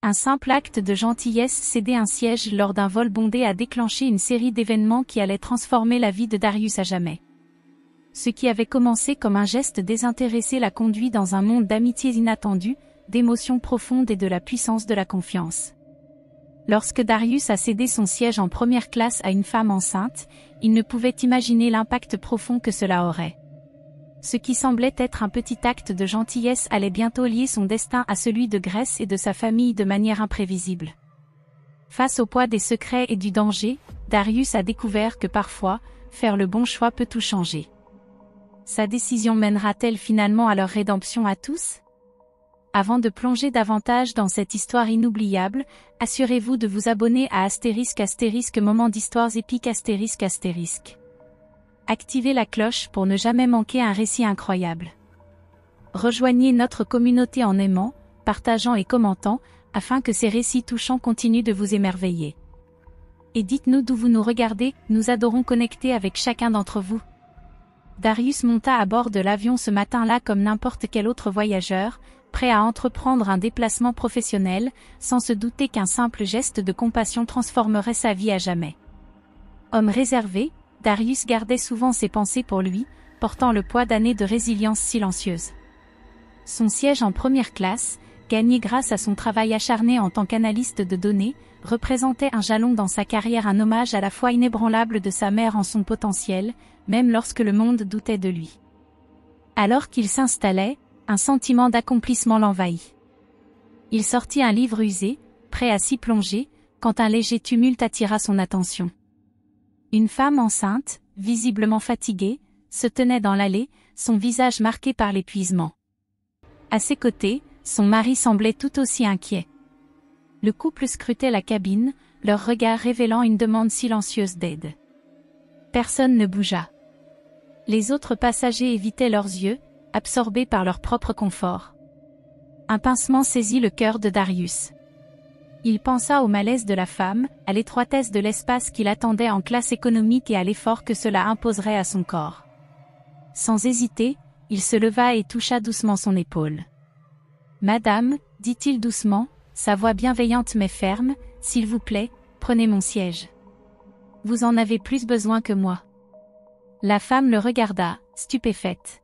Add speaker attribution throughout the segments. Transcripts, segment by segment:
Speaker 1: Un simple acte de gentillesse, céder un siège lors d'un vol bondé, a déclenché une série d'événements qui allaient transformer la vie de Darius à jamais. Ce qui avait commencé comme un geste désintéressé l'a conduit dans un monde d'amitiés inattendues, d'émotions profondes et de la puissance de la confiance. Lorsque Darius a cédé son siège en première classe à une femme enceinte, il ne pouvait imaginer l'impact profond que cela aurait. Ce qui semblait être un petit acte de gentillesse allait bientôt lier son destin à celui de Grace et de sa famille de manière imprévisible. Face au poids des secrets et du danger, Darius a découvert que parfois, faire le bon choix peut tout changer. Sa décision mènera-t-elle finalement à leur rédemption à tous ? Avant de plonger davantage dans cette histoire inoubliable, assurez-vous de vous abonner à * moment d'histoires épiques *. Activez la cloche pour ne jamais manquer un récit incroyable. Rejoignez notre communauté en aimant, partageant et commentant, afin que ces récits touchants continuent de vous émerveiller. Et dites-nous d'où vous nous regardez, nous adorons connecter avec chacun d'entre vous. Darius monta à bord de l'avion ce matin-là comme n'importe quel autre voyageur, prêt à entreprendre un déplacement professionnel, sans se douter qu'un simple geste de compassion transformerait sa vie à jamais. Homme réservé, Darius gardait souvent ses pensées pour lui, portant le poids d'années de résilience silencieuse. Son siège en première classe, gagné grâce à son travail acharné en tant qu'analyste de données, représentait un jalon dans sa carrière, un hommage à la foi inébranlable de sa mère en son potentiel, même lorsque le monde doutait de lui. Alors qu'il s'installait, un sentiment d'accomplissement l'envahit. Il sortit un livre usé, prêt à s'y plonger, quand un léger tumulte attira son attention. Une femme enceinte, visiblement fatiguée, se tenait dans l'allée, son visage marqué par l'épuisement. À ses côtés, son mari semblait tout aussi inquiet. Le couple scrutait la cabine, leur regard révélant une demande silencieuse d'aide. Personne ne bougea. Les autres passagers évitaient leurs yeux, absorbés par leur propre confort. Un pincement saisit le cœur de Darius. Il pensa au malaise de la femme, à l'étroitesse de l'espace qu'il attendait en classe économique et à l'effort que cela imposerait à son corps. Sans hésiter, il se leva et toucha doucement son épaule. « Madame, dit-il doucement, sa voix bienveillante mais ferme, s'il vous plaît, prenez mon siège. Vous en avez plus besoin que moi. » La femme le regarda, stupéfaite.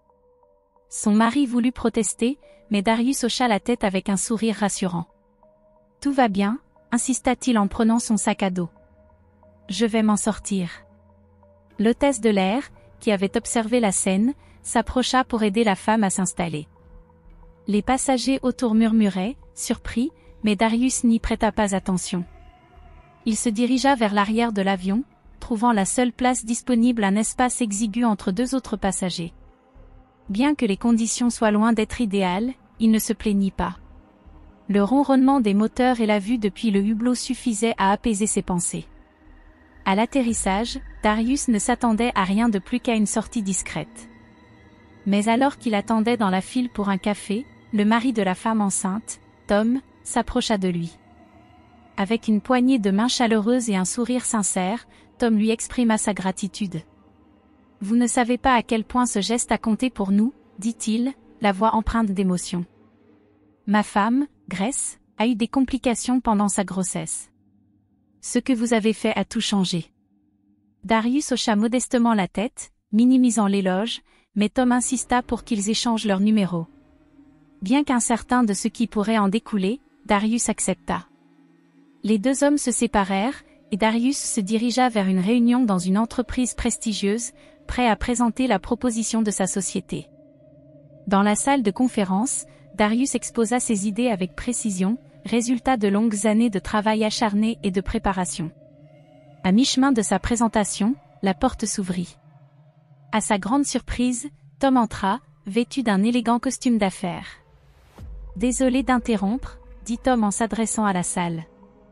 Speaker 1: Son mari voulut protester, mais Darius hocha la tête avec un sourire rassurant. « Tout va bien » insista-t-il en prenant son sac à dos. « Je vais m'en sortir. » L'hôtesse de l'air, qui avait observé la scène, s'approcha pour aider la femme à s'installer. Les passagers autour murmuraient, surpris, mais Darius n'y prêta pas attention. Il se dirigea vers l'arrière de l'avion, trouvant la seule place disponible, un espace exigu entre deux autres passagers. Bien que les conditions soient loin d'être idéales, il ne se plaignit pas. Le ronronnement des moteurs et la vue depuis le hublot suffisaient à apaiser ses pensées. À l'atterrissage, Darius ne s'attendait à rien de plus qu'à une sortie discrète. Mais alors qu'il attendait dans la file pour un café, le mari de la femme enceinte, Tom, s'approcha de lui. Avec une poignée de main chaleureuse et un sourire sincère, Tom lui exprima sa gratitude. « Vous ne savez pas à quel point ce geste a compté pour nous, » dit-il, la voix empreinte d'émotion. « Ma femme, Grace, a eu des complications pendant sa grossesse. Ce que vous avez fait a tout changé. » Darius hocha modestement la tête, minimisant l'éloge, mais Tom insista pour qu'ils échangent leurs numéros. Bien qu'incertain de ce qui pourrait en découler, Darius accepta. Les deux hommes se séparèrent, et Darius se dirigea vers une réunion dans une entreprise prestigieuse, prêt à présenter la proposition de sa société. Dans la salle de conférence, Darius exposa ses idées avec précision, résultat de longues années de travail acharné et de préparation. À mi-chemin de sa présentation, la porte s'ouvrit. À sa grande surprise, Tom entra, vêtu d'un élégant costume d'affaires. « Désolé d'interrompre, » dit Tom en s'adressant à la salle.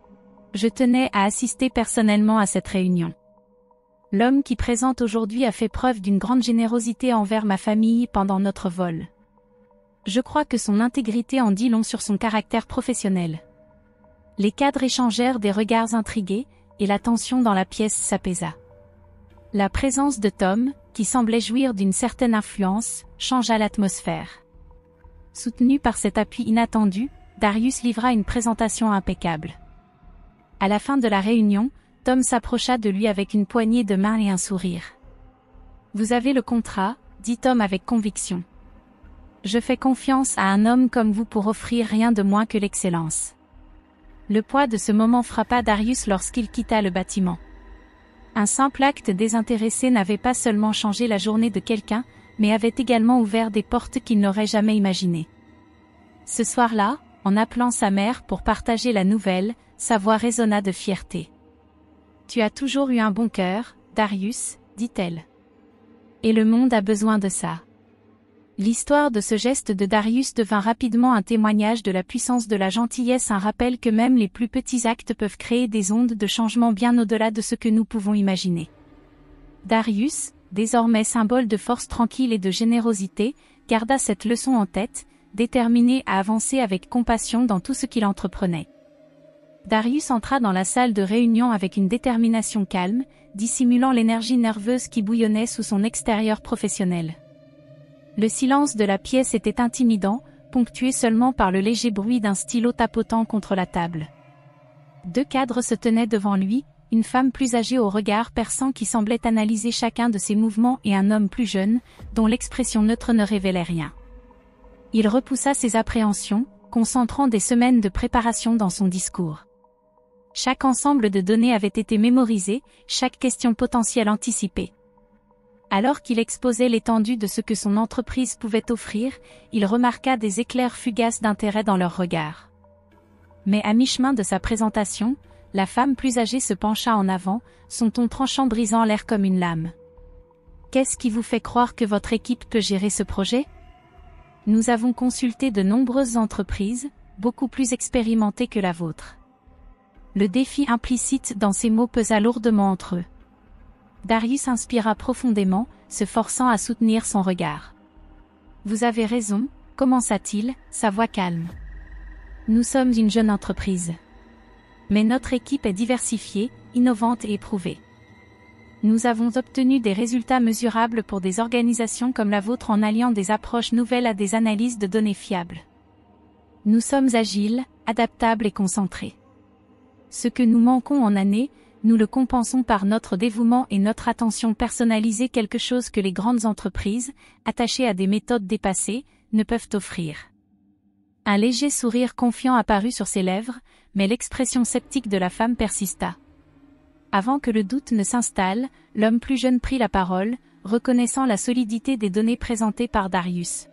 Speaker 1: « Je tenais à assister personnellement à cette réunion. L'homme qui présente aujourd'hui a fait preuve d'une grande générosité envers ma famille pendant notre vol. Je crois que son intégrité en dit long sur son caractère professionnel. » Les cadres échangèrent des regards intrigués, et la tension dans la pièce s'apaisa. La présence de Tom, qui semblait jouir d'une certaine influence, changea l'atmosphère. Soutenu par cet appui inattendu, Darius livra une présentation impeccable. À la fin de la réunion, Tom s'approcha de lui avec une poignée de main et un sourire. « Vous avez le contrat », dit Tom avec conviction. « Je fais confiance à un homme comme vous pour offrir rien de moins que l'excellence. » Le poids de ce moment frappa Darius lorsqu'il quitta le bâtiment. Un simple acte désintéressé n'avait pas seulement changé la journée de quelqu'un, mais avait également ouvert des portes qu'il n'aurait jamais imaginées. Ce soir-là, en appelant sa mère pour partager la nouvelle, sa voix résonna de fierté. « Tu as toujours eu un bon cœur, Darius, dit-elle. Et le monde a besoin de ça. » L'histoire de ce geste de Darius devint rapidement un témoignage de la puissance de la gentillesse, un rappel que même les plus petits actes peuvent créer des ondes de changement bien au-delà de ce que nous pouvons imaginer. Darius, désormais symbole de force tranquille et de générosité, garda cette leçon en tête, déterminé à avancer avec compassion dans tout ce qu'il entreprenait. Darius entra dans la salle de réunion avec une détermination calme, dissimulant l'énergie nerveuse qui bouillonnait sous son extérieur professionnel. Le silence de la pièce était intimidant, ponctué seulement par le léger bruit d'un stylo tapotant contre la table. 2 cadres se tenaient devant lui, une femme plus âgée au regard perçant qui semblait analyser chacun de ses mouvements et un homme plus jeune, dont l'expression neutre ne révélait rien. Il repoussa ses appréhensions, concentrant des semaines de préparation dans son discours. Chaque ensemble de données avait été mémorisé, chaque question potentielle anticipée. Alors qu'il exposait l'étendue de ce que son entreprise pouvait offrir, il remarqua des éclairs fugaces d'intérêt dans leurs regards. Mais à mi-chemin de sa présentation, la femme plus âgée se pencha en avant, son ton tranchant brisant l'air comme une lame. « Qu'est-ce qui vous fait croire que votre équipe peut gérer ce projet ? Nous avons consulté de nombreuses entreprises, beaucoup plus expérimentées que la vôtre. » Le défi implicite dans ces mots pesa lourdement entre eux. Darius inspira profondément, se forçant à soutenir son regard. « Vous avez raison », commença-t-il, sa voix calme. « Nous sommes une jeune entreprise. Mais notre équipe est diversifiée, innovante et éprouvée. Nous avons obtenu des résultats mesurables pour des organisations comme la vôtre en alliant des approches nouvelles à des analyses de données fiables. Nous sommes agiles, adaptables et concentrés. Ce que nous manquons en années, nous le compensons par notre dévouement et notre attention personnalisée, quelque chose que les grandes entreprises, attachées à des méthodes dépassées, ne peuvent offrir. » Un léger sourire confiant apparut sur ses lèvres, mais l'expression sceptique de la femme persista. Avant que le doute ne s'installe, l'homme plus jeune prit la parole, reconnaissant la solidité des données présentées par Darius.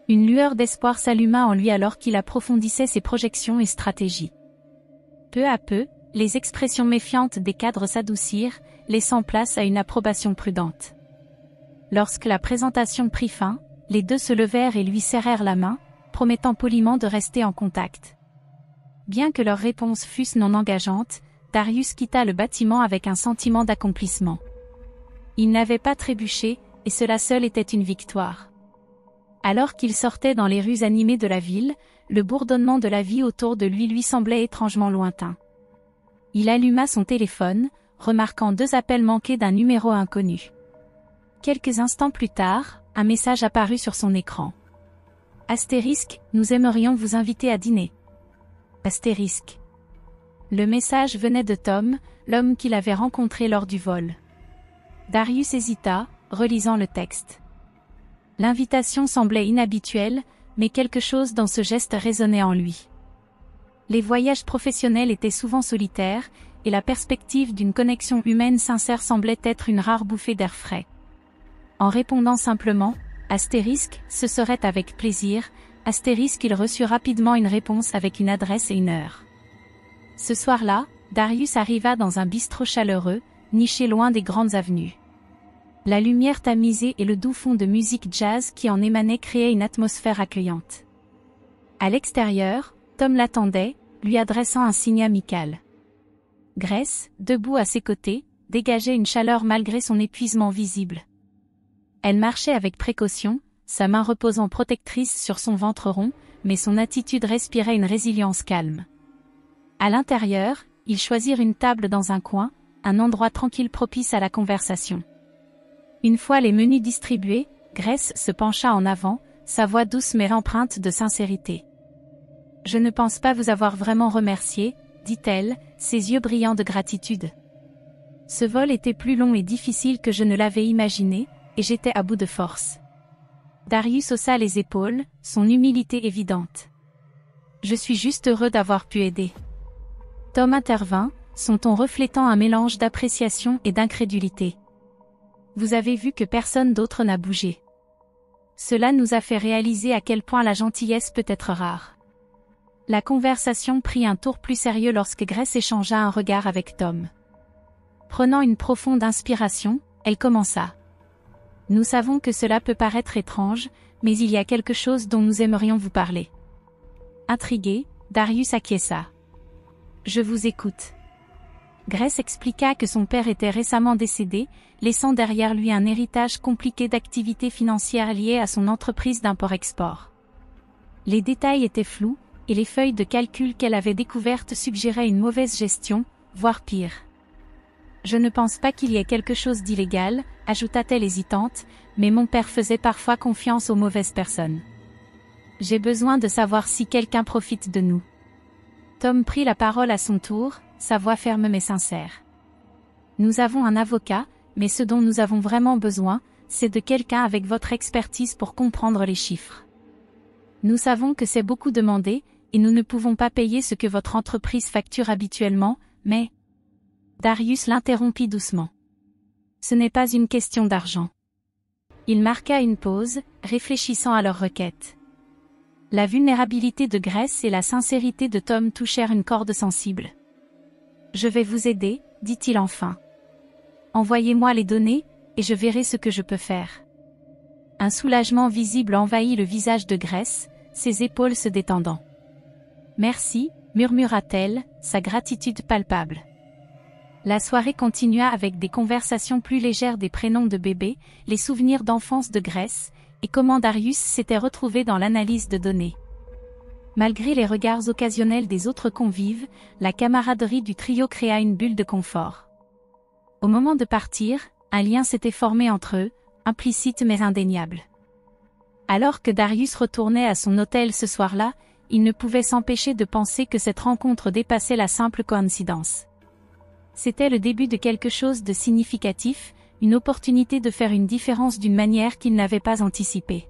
Speaker 1: Une lueur d'espoir s'alluma en lui alors qu'il approfondissait ses projections et stratégies. Peu à peu, les expressions méfiantes des cadres s'adoucirent, laissant place à une approbation prudente. Lorsque la présentation prit fin, les deux se levèrent et lui serrèrent la main, promettant poliment de rester en contact. Bien que leurs réponses fussent non engageantes, Darius quitta le bâtiment avec un sentiment d'accomplissement. Il n'avait pas trébuché, et cela seul était une victoire. Alors qu'il sortait dans les rues animées de la ville, le bourdonnement de la vie autour de lui semblait étrangement lointain. Il alluma son téléphone, remarquant 2 appels manqués d'un numéro inconnu. Quelques instants plus tard, un message apparut sur son écran. Astérisque, nous aimerions vous inviter à dîner. Astérisque. Le message venait de Tom, l'homme qu'il avait rencontré lors du vol. Darius hésita, relisant le texte. L'invitation semblait inhabituelle, mais quelque chose dans ce geste résonnait en lui. Les voyages professionnels étaient souvent solitaires, et la perspective d'une connexion humaine sincère semblait être une rare bouffée d'air frais. En répondant simplement, astérisque, ce serait avec plaisir, astérisque, il reçut rapidement une réponse avec une adresse et une heure. Ce soir-là, Darius arriva dans un bistrot chaleureux, niché loin des grandes avenues. La lumière tamisée et le doux fond de musique jazz qui en émanait créaient une atmosphère accueillante. À l'extérieur, Tom l'attendait, lui adressant un signe amical. Grace, debout à ses côtés, dégageait une chaleur malgré son épuisement visible. Elle marchait avec précaution, sa main reposant protectrice sur son ventre rond, mais son attitude respirait une résilience calme. À l'intérieur, ils choisirent une table dans un coin, un endroit tranquille propice à la conversation. Une fois les menus distribués, Grace se pencha en avant, sa voix douce mais empreinte de sincérité. Je ne pense pas vous avoir vraiment remercié, dit-elle, ses yeux brillants de gratitude. Ce vol était plus long et difficile que je ne l'avais imaginé, et j'étais à bout de force. Darius haussa les épaules, son humilité évidente. Je suis juste heureux d'avoir pu aider. Tom intervint, son ton reflétant un mélange d'appréciation et d'incrédulité. Vous avez vu que personne d'autre n'a bougé. Cela nous a fait réaliser à quel point la gentillesse peut être rare. La conversation prit un tour plus sérieux lorsque Grace échangea un regard avec Tom. Prenant une profonde inspiration, elle commença. Nous savons que cela peut paraître étrange, mais il y a quelque chose dont nous aimerions vous parler. Intrigué, Darius acquiesça. Je vous écoute. Grace expliqua que son père était récemment décédé, laissant derrière lui un héritage compliqué d'activités financières liées à son entreprise d'import-export. Les détails étaient flous, et les feuilles de calcul qu'elle avait découvertes suggéraient une mauvaise gestion, voire pire. Je ne pense pas qu'il y ait quelque chose d'illégal, ajouta-t-elle hésitante, mais mon père faisait parfois confiance aux mauvaises personnes. J'ai besoin de savoir si quelqu'un profite de nous. Tom prit la parole à son tour, sa voix ferme mais sincère. Nous avons un avocat, mais ce dont nous avons vraiment besoin, c'est de quelqu'un avec votre expertise pour comprendre les chiffres. Nous savons que c'est beaucoup demandé, et nous ne pouvons pas payer ce que votre entreprise facture habituellement, mais... Darius l'interrompit doucement. Ce n'est pas une question d'argent. Il marqua une pause, réfléchissant à leur requête. La vulnérabilité de Grace et la sincérité de Tom touchèrent une corde sensible. Je vais vous aider, dit-il enfin. Envoyez-moi les données, et je verrai ce que je peux faire. Un soulagement visible envahit le visage de Grace, ses épaules se détendant. Merci, murmura-t-elle, sa gratitude palpable. La soirée continua avec des conversations plus légères des prénoms de bébés, les souvenirs d'enfance de Grace, et comment Darius s'était retrouvé dans l'analyse de données. Malgré les regards occasionnels des autres convives, la camaraderie du trio créa une bulle de confort. Au moment de partir, un lien s'était formé entre eux, implicite mais indéniable. Alors que Darius retournait à son hôtel ce soir-là, il ne pouvait s'empêcher de penser que cette rencontre dépassait la simple coïncidence. C'était le début de quelque chose de significatif, une opportunité de faire une différence d'une manière qu'il n'avait pas anticipée.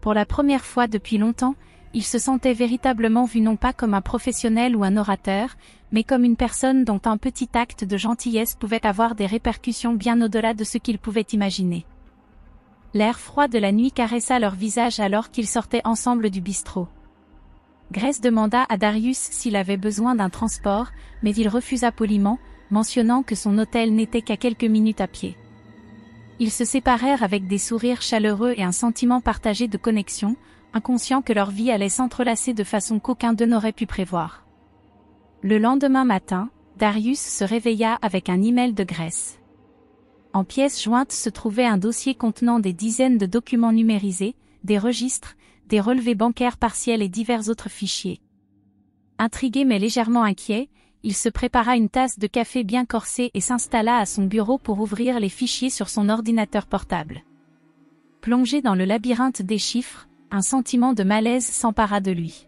Speaker 1: Pour la première fois depuis longtemps, il se sentait véritablement vu non pas comme un professionnel ou un orateur, mais comme une personne dont un petit acte de gentillesse pouvait avoir des répercussions bien au-delà de ce qu'il pouvait imaginer. L'air froid de la nuit caressa leur visage alors qu'ils sortaient ensemble du bistrot. Grace demanda à Darius s'il avait besoin d'un transport, mais il refusa poliment, mentionnant que son hôtel n'était qu'à quelques minutes à pied. Ils se séparèrent avec des sourires chaleureux et un sentiment partagé de connexion, inconscients que leur vie allait s'entrelacer de façon qu'aucun d'eux n'aurait pu prévoir. Le lendemain matin, Darius se réveilla avec un email de Grace. En pièces jointes se trouvait un dossier contenant des dizaines de documents numérisés, des registres, des relevés bancaires partiels et divers autres fichiers. Intrigué mais légèrement inquiet, il se prépara une tasse de café bien corsée et s'installa à son bureau pour ouvrir les fichiers sur son ordinateur portable. Plongé dans le labyrinthe des chiffres, un sentiment de malaise s'empara de lui.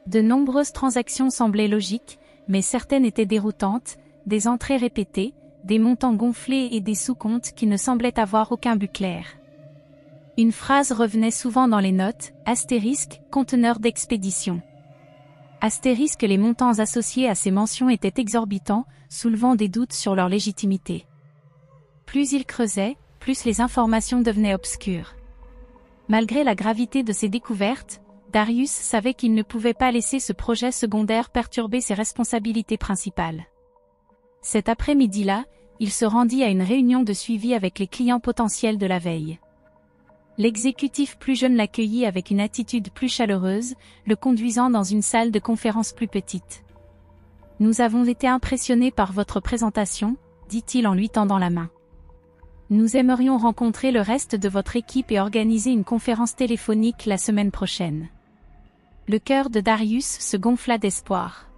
Speaker 1: De nombreuses transactions semblaient logiques, mais certaines étaient déroutantes, des entrées répétées, des montants gonflés et des sous-comptes qui ne semblaient avoir aucun but clair. Une phrase revenait souvent dans les notes, astérisque, conteneur d'expédition. Astérisque, les montants associés à ces mentions étaient exorbitants, soulevant des doutes sur leur légitimité. Plus il creusait, plus les informations devenaient obscures. Malgré la gravité de ces découvertes, Darius savait qu'il ne pouvait pas laisser ce projet secondaire perturber ses responsabilités principales. Cet après-midi-là, il se rendit à une réunion de suivi avec les clients potentiels de la veille. L'exécutif plus jeune l'accueillit avec une attitude plus chaleureuse, le conduisant dans une salle de conférence plus petite. « Nous avons été impressionnés par votre présentation », dit-il en lui tendant la main. « Nous aimerions rencontrer le reste de votre équipe et organiser une conférence téléphonique la semaine prochaine. » Le cœur de Darius se gonfla d'espoir.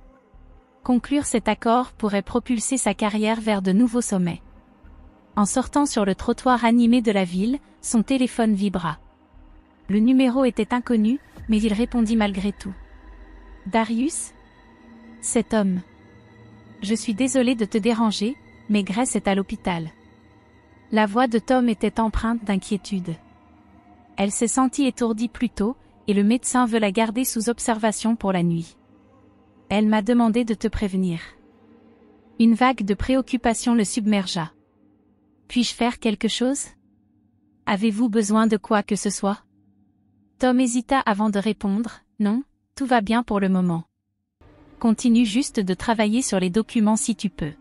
Speaker 1: Conclure cet accord pourrait propulser sa carrière vers de nouveaux sommets. En sortant sur le trottoir animé de la ville, son téléphone vibra. Le numéro était inconnu, mais il répondit malgré tout. Darius? Cet homme. Je suis désolé de te déranger, mais Grace est à l'hôpital. La voix de Tom était empreinte d'inquiétude. Elle s'est sentie étourdie plus tôt, et le médecin veut la garder sous observation pour la nuit. Elle m'a demandé de te prévenir. Une vague de préoccupation le submergea. Puis-je faire quelque chose? Avez-vous besoin de quoi que ce soit? Tom hésita avant de répondre, non, tout va bien pour le moment. Continue juste de travailler sur les documents si tu peux.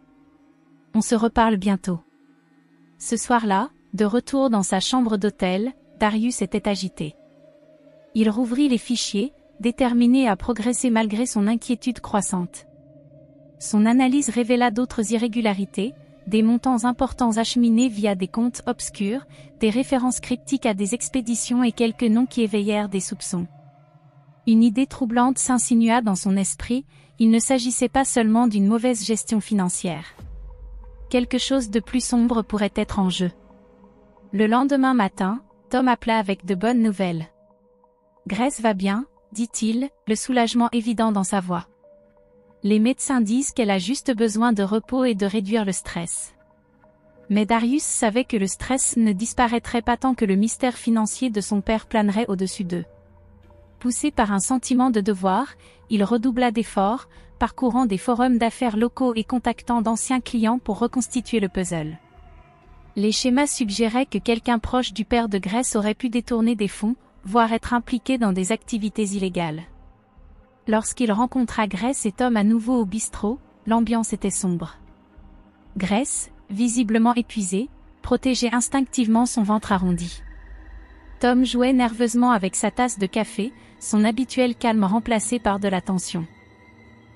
Speaker 1: On se reparle bientôt. Ce soir-là, de retour dans sa chambre d'hôtel, Darius était agité. Il rouvrit les fichiers, déterminé à progresser malgré son inquiétude croissante. Son analyse révéla d'autres irrégularités, des montants importants acheminés via des comptes obscurs, des références cryptiques à des expéditions et quelques noms qui éveillèrent des soupçons. Une idée troublante s'insinua dans son esprit, il ne s'agissait pas seulement d'une mauvaise gestion financière. Quelque chose de plus sombre pourrait être en jeu. Le lendemain matin, Tom appela avec de bonnes nouvelles. « Grace va bien », dit-il, le soulagement évident dans sa voix. Les médecins disent qu'elle a juste besoin de repos et de réduire le stress. Mais Darius savait que le stress ne disparaîtrait pas tant que le mystère financier de son père planerait au-dessus d'eux. Poussé par un sentiment de devoir, il redoubla d'efforts, parcourant des forums d'affaires locaux et contactant d'anciens clients pour reconstituer le puzzle. Les schémas suggéraient que quelqu'un proche du père de Grace aurait pu détourner des fonds, voire être impliqué dans des activités illégales. Lorsqu'il rencontra Grace et Tom à nouveau au bistrot, l'ambiance était sombre. Grace, visiblement épuisée, protégeait instinctivement son ventre arrondi. Tom jouait nerveusement avec sa tasse de café, son habituel calme remplacé par de la tension.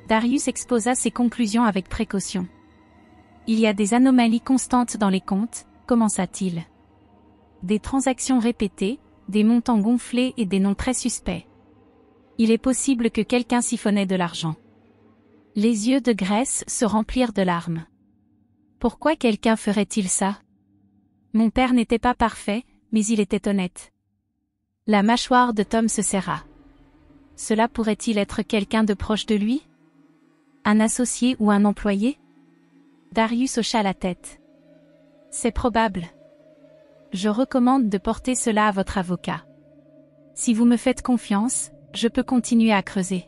Speaker 1: Darius exposa ses conclusions avec précaution. « Il y a des anomalies constantes dans les comptes », commença-t-il. Des transactions répétées, des montants gonflés et des noms très suspects. Il est possible que quelqu'un siphonnait de l'argent. Les yeux de Grace se remplirent de larmes. Pourquoi quelqu'un ferait-il ça? Mon père n'était pas parfait, mais il était honnête. La mâchoire de Tom se serra. Cela pourrait-il être quelqu'un de proche de lui? Un associé ou un employé? Darius hocha la tête. C'est probable. Je recommande de porter cela à votre avocat. Si vous me faites confiance, je peux continuer à creuser.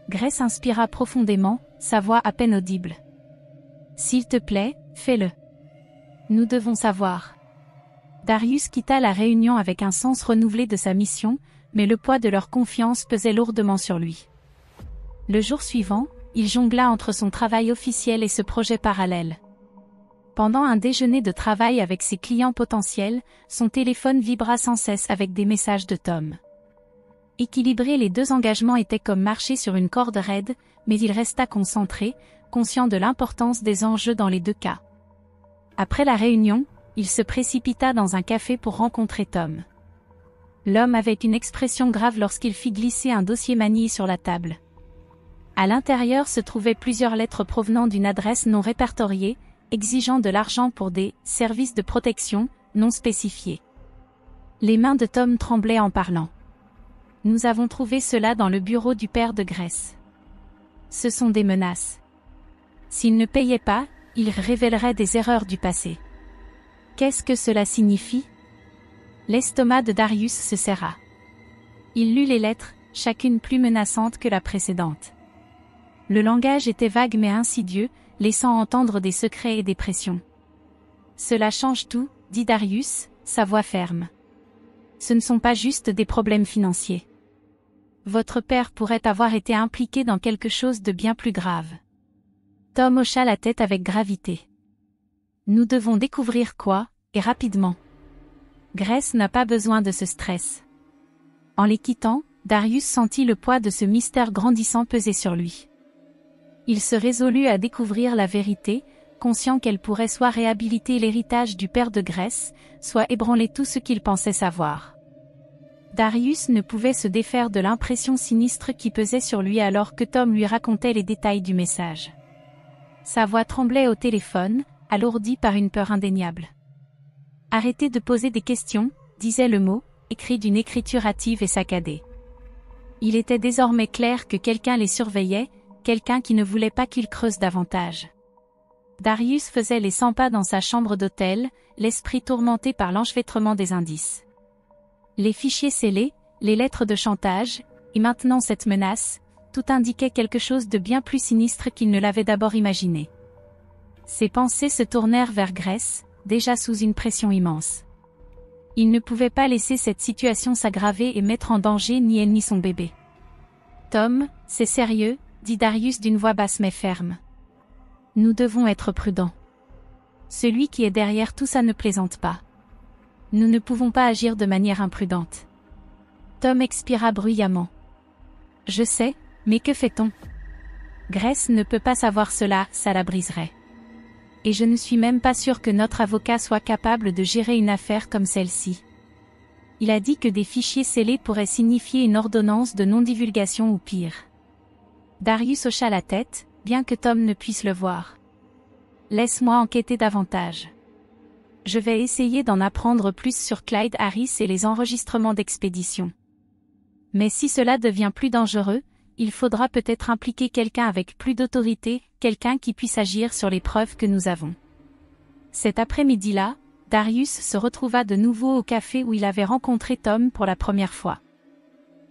Speaker 1: Grace inspira profondément, sa voix à peine audible. S'il te plaît, fais-le. Nous devons savoir. Darius quitta la réunion avec un sens renouvelé de sa mission, mais le poids de leur confiance pesait lourdement sur lui. Le jour suivant, il jongla entre son travail officiel et ce projet parallèle. Pendant un déjeuner de travail avec ses clients potentiels, son téléphone vibra sans cesse avec des messages de Tom. Équilibrer les deux engagements était comme marcher sur une corde raide, mais il resta concentré, conscient de l'importance des enjeux dans les deux cas. Après la réunion, il se précipita dans un café pour rencontrer Tom. L'homme avait une expression grave lorsqu'il fit glisser un dossier manié sur la table. À l'intérieur se trouvaient plusieurs lettres provenant d'une adresse non répertoriée, exigeant de l'argent pour des « services de protection » non spécifiés. Les mains de Tom tremblaient en parlant. Nous avons trouvé cela dans le bureau du père de Grace. Ce sont des menaces. S'il ne payait pas, il révélerait des erreurs du passé. Qu'est-ce que cela signifie? L'estomac de Darius se serra. Il lut les lettres, chacune plus menaçante que la précédente. Le langage était vague mais insidieux, laissant entendre des secrets et des pressions. Cela change tout, dit Darius, sa voix ferme. Ce ne sont pas juste des problèmes financiers. Votre père pourrait avoir été impliqué dans quelque chose de bien plus grave. Tom hocha la tête avec gravité. Nous devons découvrir quoi, et rapidement. Grace n'a pas besoin de ce stress. En les quittant, Darius sentit le poids de ce mystère grandissant peser sur lui. Il se résolut à découvrir la vérité, conscient qu'elle pourrait soit réhabiliter l'héritage du père de Grace, soit ébranler tout ce qu'il pensait savoir. Darius ne pouvait se défaire de l'impression sinistre qui pesait sur lui alors que Tom lui racontait les détails du message. Sa voix tremblait au téléphone, alourdie par une peur indéniable. « Arrêtez de poser des questions », disait le mot, écrit d'une écriture hâtive et saccadée. Il était désormais clair que quelqu'un les surveillait, quelqu'un qui ne voulait pas qu'ils creusent davantage. Darius faisait les 100 pas dans sa chambre d'hôtel, l'esprit tourmenté par l'enchevêtrement des indices. Les fichiers scellés, les lettres de chantage, et maintenant cette menace, tout indiquait quelque chose de bien plus sinistre qu'il ne l'avait d'abord imaginé. Ses pensées se tournèrent vers Grace, déjà sous une pression immense. Il ne pouvait pas laisser cette situation s'aggraver et mettre en danger ni elle ni son bébé. « Tom, c'est sérieux », dit Darius d'une voix basse mais ferme. « Nous devons être prudents. Celui qui est derrière tout ça ne plaisante pas. Nous ne pouvons pas agir de manière imprudente. » Tom expira bruyamment. « Je sais, mais que fait-on ? Grace ne peut pas savoir cela, ça la briserait. Et je ne suis même pas sûr que notre avocat soit capable de gérer une affaire comme celle-ci. Il a dit que des fichiers scellés pourraient signifier une ordonnance de non-divulgation ou pire. » Darius hocha la tête, bien que Tom ne puisse le voir. « Laisse-moi enquêter davantage. Je vais essayer d'en apprendre plus sur Clyde Harris et les enregistrements d'expédition. Mais si cela devient plus dangereux, il faudra peut-être impliquer quelqu'un avec plus d'autorité, quelqu'un qui puisse agir sur les preuves que nous avons. » Cet après-midi-là, Darius se retrouva de nouveau au café où il avait rencontré Tom pour la première fois.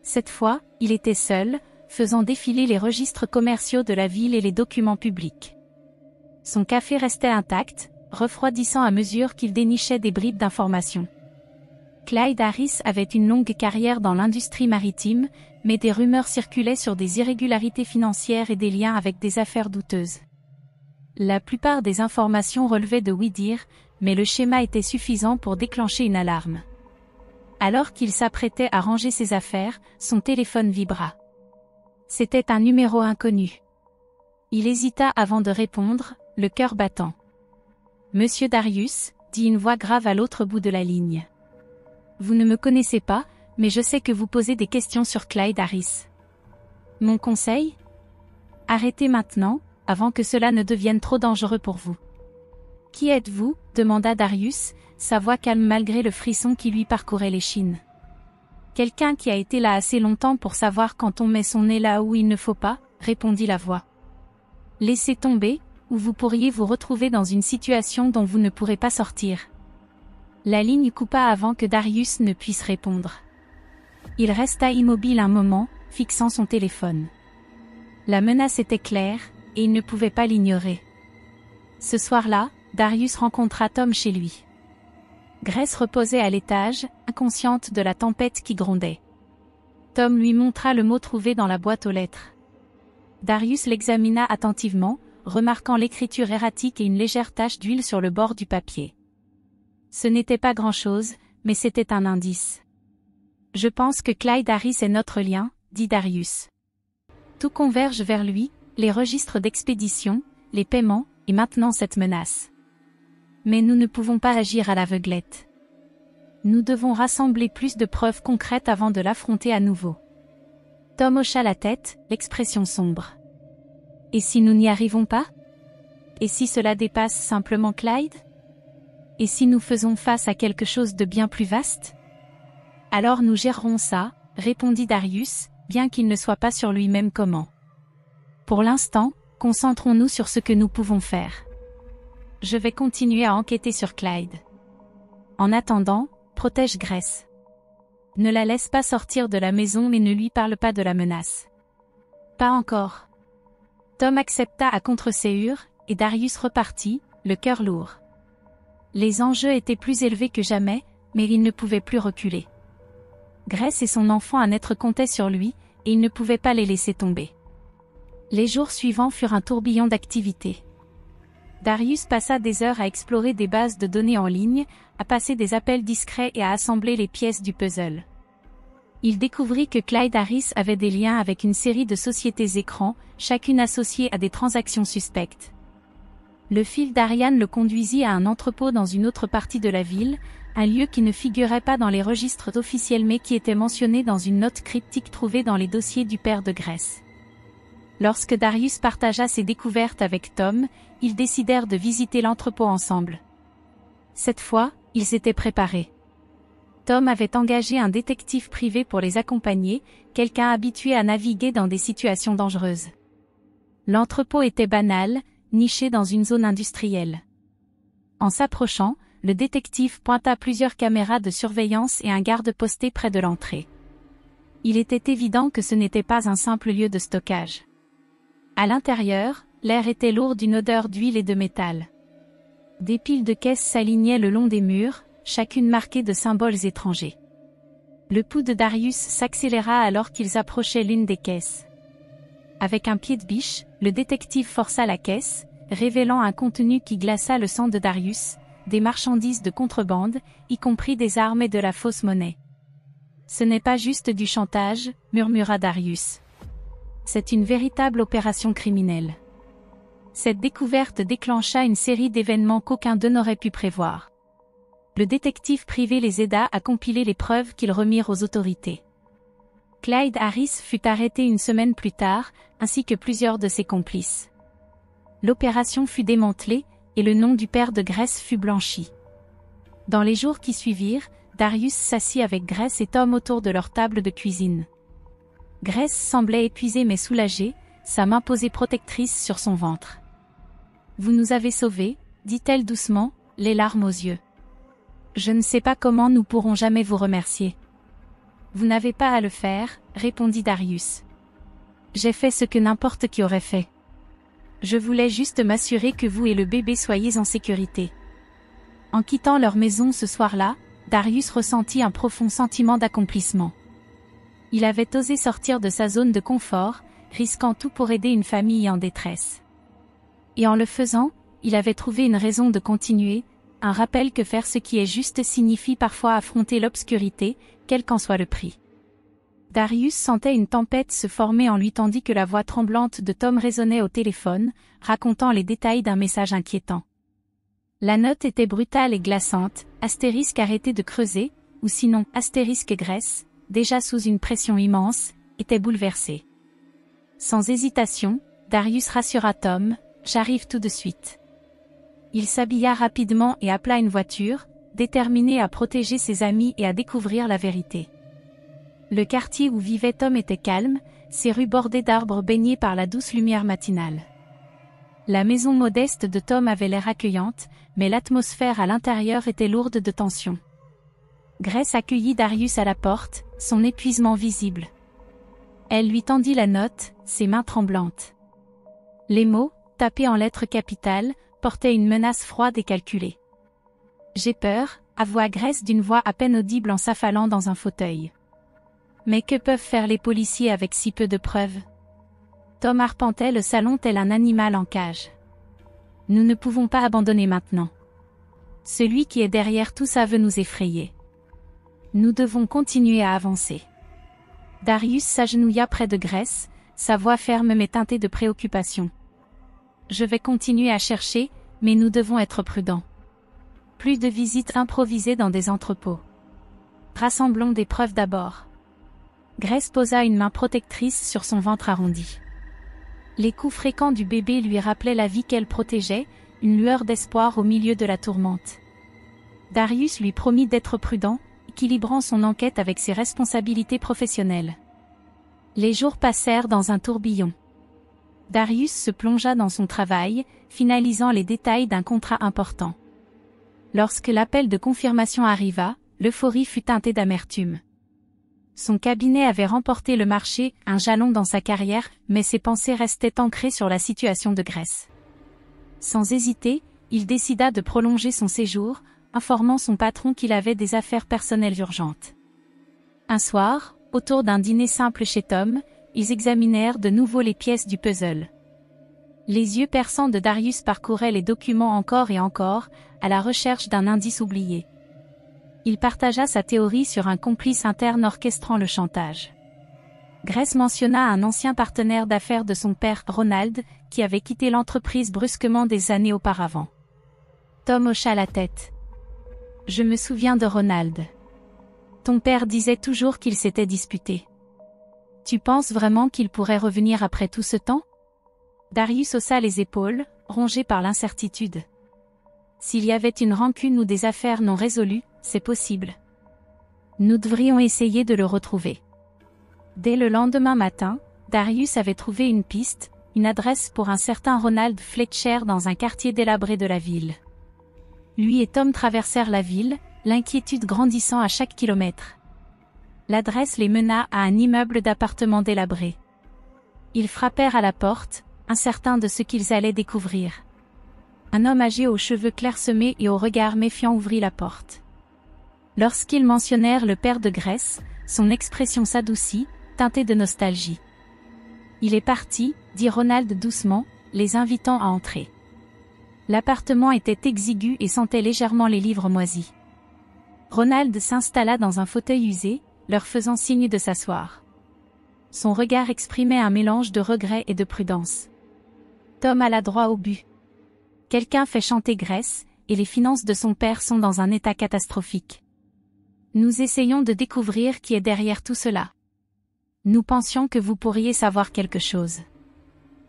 Speaker 1: Cette fois, il était seul, faisant défiler les registres commerciaux de la ville et les documents publics. Son café restait intact, refroidissant à mesure qu'il dénichait des bribes d'informations. Clyde Harris avait une longue carrière dans l'industrie maritime, mais des rumeurs circulaient sur des irrégularités financières et des liens avec des affaires douteuses. La plupart des informations relevaient de oui-dire, mais le schéma était suffisant pour déclencher une alarme. Alors qu'il s'apprêtait à ranger ses affaires, son téléphone vibra. C'était un numéro inconnu. Il hésita avant de répondre, le cœur battant. « Monsieur Darius », dit une voix grave à l'autre bout de la ligne. « Vous ne me connaissez pas, mais je sais que vous posez des questions sur Clyde Harris. Mon conseil ? Arrêtez maintenant, avant que cela ne devienne trop dangereux pour vous. »« Qui êtes-vous » demanda Darius, sa voix calme malgré le frisson qui lui parcourait l'échine. « Quelqu'un qui a été là assez longtemps pour savoir quand on met son nez là où il ne faut pas, » répondit la voix. « Laissez tomber, ou vous pourriez vous retrouver dans une situation dont vous ne pourrez pas sortir. » La ligne coupa avant que Darius ne puisse répondre. Il resta immobile un moment, fixant son téléphone. La menace était claire, et il ne pouvait pas l'ignorer. Ce soir-là, Darius rencontra Tom chez lui. Grace reposait à l'étage, inconsciente de la tempête qui grondait. Tom lui montra le mot trouvé dans la boîte aux lettres. Darius l'examina attentivement, remarquant l'écriture erratique et une légère tache d'huile sur le bord du papier. Ce n'était pas grand-chose, mais c'était un indice. « Je pense que Clyde Harris est notre lien, » dit Darius. Tout converge vers lui, les registres d'expédition, les paiements, et maintenant cette menace. Mais nous ne pouvons pas agir à l'aveuglette. Nous devons rassembler plus de preuves concrètes avant de l'affronter à nouveau. Tom hocha la tête, l'expression sombre. « Et si nous n'y arrivons pas ? Et si cela dépasse simplement Clyde ? Et si nous faisons face à quelque chose de bien plus vaste ? Alors nous gérerons ça, » répondit Darius, bien qu'il ne soit pas sur lui-même comment. Pour l'instant, concentrons-nous sur ce que nous pouvons faire. Je vais continuer à enquêter sur Clyde. En attendant, protège Grace. Ne la laisse pas sortir de la maison mais ne lui parle pas de la menace. Pas encore. Tom accepta à contre-séhur, et Darius repartit, le cœur lourd. Les enjeux étaient plus élevés que jamais, mais il ne pouvait plus reculer. Grace et son enfant à naître comptaient sur lui, et il ne pouvait pas les laisser tomber. Les jours suivants furent un tourbillon d'activités. Darius passa des heures à explorer des bases de données en ligne, à passer des appels discrets et à assembler les pièces du puzzle. Il découvrit que Clyde Harris avait des liens avec une série de sociétés écrans, chacune associée à des transactions suspectes. Le fil d'Ariane le conduisit à un entrepôt dans une autre partie de la ville, un lieu qui ne figurait pas dans les registres officiels mais qui était mentionné dans une note cryptique trouvée dans les dossiers du père de Grace. Lorsque Darius partagea ses découvertes avec Tom, ils décidèrent de visiter l'entrepôt ensemble. Cette fois, ils étaient préparés. Tom avait engagé un détective privé pour les accompagner, quelqu'un habitué à naviguer dans des situations dangereuses. L'entrepôt était banal, niché dans une zone industrielle. En s'approchant, le détective pointa plusieurs caméras de surveillance et un garde posté près de l'entrée. Il était évident que ce n'était pas un simple lieu de stockage. À l'intérieur, l'air était lourd d'une odeur d'huile et de métal. Des piles de caisses s'alignaient le long des murs, chacune marquée de symboles étrangers. Le pouls de Darius s'accéléra alors qu'ils approchaient l'une des caisses. Avec un pied de biche, le détective força la caisse, révélant un contenu qui glaça le sang de Darius, des marchandises de contrebande, y compris des armes et de la fausse monnaie. « Ce n'est pas juste du chantage, » murmura Darius. « C'est une véritable opération criminelle. » Cette découverte déclencha une série d'événements qu'aucun d'eux n'aurait pu prévoir. Le détective privé les aida à compiler les preuves qu'ils remirent aux autorités. Clyde Harris fut arrêté une semaine plus tard, ainsi que plusieurs de ses complices. L'opération fut démantelée, et le nom du père de Grace fut blanchi. Dans les jours qui suivirent, Darius s'assit avec Grace et Tom autour de leur table de cuisine. Grace semblait épuisée mais soulagée, sa main posée protectrice sur son ventre. « Vous nous avez sauvés, » dit-elle doucement, les larmes aux yeux. « Je ne sais pas comment nous pourrons jamais vous remercier. »« Vous n'avez pas à le faire, » répondit Darius. « J'ai fait ce que n'importe qui aurait fait. Je voulais juste m'assurer que vous et le bébé soyez en sécurité. » En quittant leur maison ce soir-là, Darius ressentit un profond sentiment d'accomplissement. Il avait osé sortir de sa zone de confort, risquant tout pour aider une famille en détresse. Et en le faisant, il avait trouvé une raison de continuer, un rappel que faire ce qui est juste signifie parfois affronter l'obscurité, quel qu'en soit le prix. Darius sentait une tempête se former en lui tandis que la voix tremblante de Tom résonnait au téléphone, racontant les détails d'un message inquiétant. La note était brutale et glaçante, astérisque arrêté de creuser, ou sinon astérisque Grace, déjà sous une pression immense, était bouleversée. Sans hésitation, Darius rassura Tom, « J'arrive tout de suite. » Il s'habilla rapidement et appela une voiture, déterminé à protéger ses amis et à découvrir la vérité. Le quartier où vivait Tom était calme, ses rues bordées d'arbres baignées par la douce lumière matinale. La maison modeste de Tom avait l'air accueillante, mais l'atmosphère à l'intérieur était lourde de tension. Grace accueillit Darius à la porte, son épuisement visible. Elle lui tendit la note, ses mains tremblantes. Les mots, tapés en lettres capitales, portaient une menace froide et calculée. « J'ai peur », avoua Grace d'une voix à peine audible en s'affalant dans un fauteuil. Mais que peuvent faire les policiers avec si peu de preuves? Tom arpentait le salon tel un animal en cage. Nous ne pouvons pas abandonner maintenant. Celui qui est derrière tout ça veut nous effrayer. Nous devons continuer à avancer. Darius s'agenouilla près de Grace, sa voix ferme mais teintée de préoccupation. Je vais continuer à chercher, mais nous devons être prudents. Plus de visites improvisées dans des entrepôts. Rassemblons des preuves d'abord. Grace posa une main protectrice sur son ventre arrondi. Les coups fréquents du bébé lui rappelaient la vie qu'elle protégeait, une lueur d'espoir au milieu de la tourmente. Darius lui promit d'être prudent, équilibrant son enquête avec ses responsabilités professionnelles. Les jours passèrent dans un tourbillon. Darius se plongea dans son travail, finalisant les détails d'un contrat important. Lorsque l'appel de confirmation arriva, l'euphorie fut teintée d'amertume. Son cabinet avait remporté le marché, un jalon dans sa carrière, mais ses pensées restaient ancrées sur la situation de Grace. Sans hésiter, il décida de prolonger son séjour, informant son patron qu'il avait des affaires personnelles urgentes. Un soir, autour d'un dîner simple chez Tom, ils examinèrent de nouveau les pièces du puzzle. Les yeux perçants de Darius parcouraient les documents encore et encore, à la recherche d'un indice oublié. Il partagea sa théorie sur un complice interne orchestrant le chantage. Grace mentionna un ancien partenaire d'affaires de son père, Ronald, qui avait quitté l'entreprise brusquement des années auparavant. Tom hocha la tête. « Je me souviens de Ronald. Ton père disait toujours qu'il s'était disputé. Tu penses vraiment qu'il pourrait revenir après tout ce temps ?» Darius haussa les épaules, rongé par l'incertitude. S'il y avait une rancune ou des affaires non résolues, c'est possible. Nous devrions essayer de le retrouver. Dès le lendemain matin, Darius avait trouvé une piste, une adresse pour un certain Ronald Fletcher dans un quartier délabré de la ville. Lui et Tom traversèrent la ville, l'inquiétude grandissant à chaque kilomètre. L'adresse les mena à un immeuble d'appartements délabré. Ils frappèrent à la porte, incertains de ce qu'ils allaient découvrir. Un homme âgé aux cheveux clairsemés et au regard méfiant ouvrit la porte. Lorsqu'ils mentionnèrent le père de Grace, son expression s'adoucit, teintée de nostalgie. « Il est parti », dit Ronald doucement, les invitant à entrer. L'appartement était exigu et sentait légèrement les livres moisis. Ronald s'installa dans un fauteuil usé, leur faisant signe de s'asseoir. Son regard exprimait un mélange de regret et de prudence. Tom alla droit au but. Quelqu'un fait chanter Grace, et les finances de son père sont dans un état catastrophique. Nous essayons de découvrir qui est derrière tout cela. Nous pensions que vous pourriez savoir quelque chose.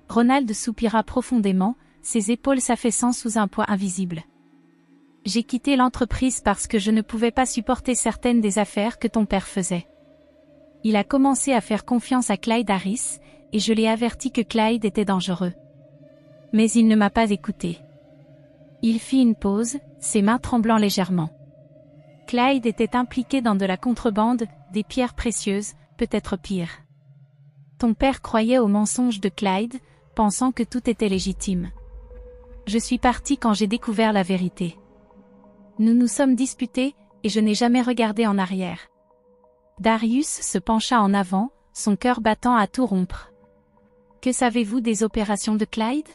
Speaker 1: Ronald soupira profondément, ses épaules s'affaissant sous un poids invisible. J'ai quitté l'entreprise parce que je ne pouvais pas supporter certaines des affaires que ton père faisait. Il a commencé à faire confiance à Clyde Harris, et je l'ai averti que Clyde était dangereux. Mais il ne m'a pas écouté. Il fit une pause, ses mains tremblant légèrement. Clyde était impliqué dans de la contrebande, des pierres précieuses, peut-être pire. Ton père croyait aux mensonges de Clyde, pensant que tout était légitime. Je suis parti quand j'ai découvert la vérité. Nous nous sommes disputés, et je n'ai jamais regardé en arrière. Darius se pencha en avant, son cœur battant à tout rompre. Que savez-vous des opérations de Clyde?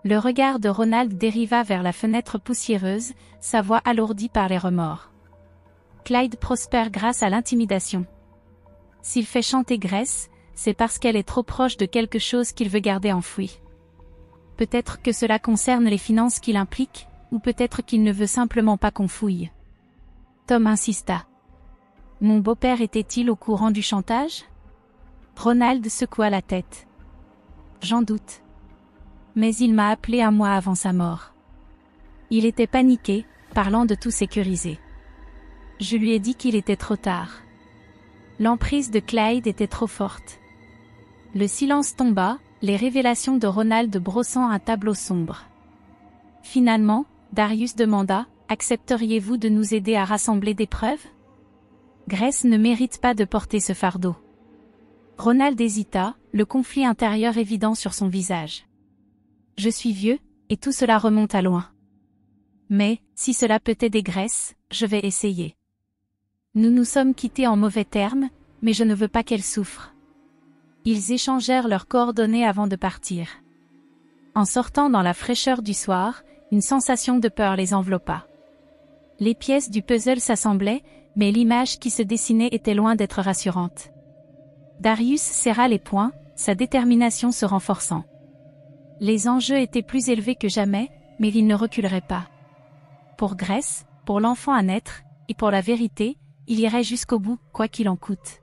Speaker 1: Le regard de Ronald dériva vers la fenêtre poussiéreuse, sa voix alourdie par les remords. Clyde prospère grâce à l'intimidation. S'il fait chanter Grace, c'est parce qu'elle est trop proche de quelque chose qu'il veut garder enfoui. Peut-être que cela concerne les finances qu'il implique, ou peut-être qu'il ne veut simplement pas qu'on fouille. Tom insista. Mon beau-père était-il au courant du chantage? Ronald secoua la tête. J'en doute. Mais il m'a appelé un mois avant sa mort. Il était paniqué, parlant de tout sécuriser. Je lui ai dit qu'il était trop tard. L'emprise de Clyde était trop forte. Le silence tomba, les révélations de Ronald brossant un tableau sombre. Finalement, Darius demanda, « Accepteriez-vous de nous aider à rassembler des preuves? Grace ne mérite pas de porter ce fardeau. » Ronald hésita, le conflit intérieur évident sur son visage. « Je suis vieux, et tout cela remonte à loin. Mais, si cela peut aider Grace, je vais essayer. Nous nous sommes quittés en mauvais termes, mais je ne veux pas qu'elle souffre. » Ils échangèrent leurs coordonnées avant de partir. En sortant dans la fraîcheur du soir, une sensation de peur les enveloppa. Les pièces du puzzle s'assemblaient, mais l'image qui se dessinait était loin d'être rassurante. Darius serra les poings, sa détermination se renforçant. Les enjeux étaient plus élevés que jamais, mais il ne reculerait pas. Pour Grace, pour l'enfant à naître, et pour la vérité, il irait jusqu'au bout, quoi qu'il en coûte.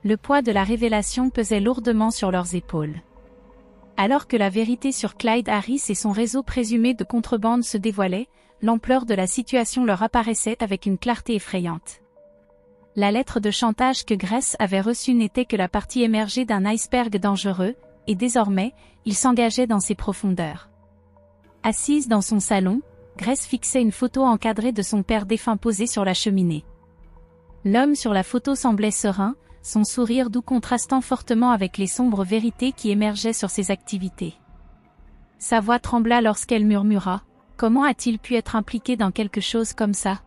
Speaker 1: Le poids de la révélation pesait lourdement sur leurs épaules. Alors que la vérité sur Clyde Harris et son réseau présumé de contrebande se dévoilait, l'ampleur de la situation leur apparaissait avec une clarté effrayante. La lettre de chantage que Grace avait reçue n'était que la partie émergée d'un iceberg dangereux, et désormais, il s'engageait dans ses profondeurs. Assise dans son salon, Grace fixait une photo encadrée de son père défunt posé sur la cheminée. L'homme sur la photo semblait serein, son sourire doux contrastant fortement avec les sombres vérités qui émergeaient sur ses activités. Sa voix trembla lorsqu'elle murmura « Comment a-t-il pu être impliqué dans quelque chose comme ça ?»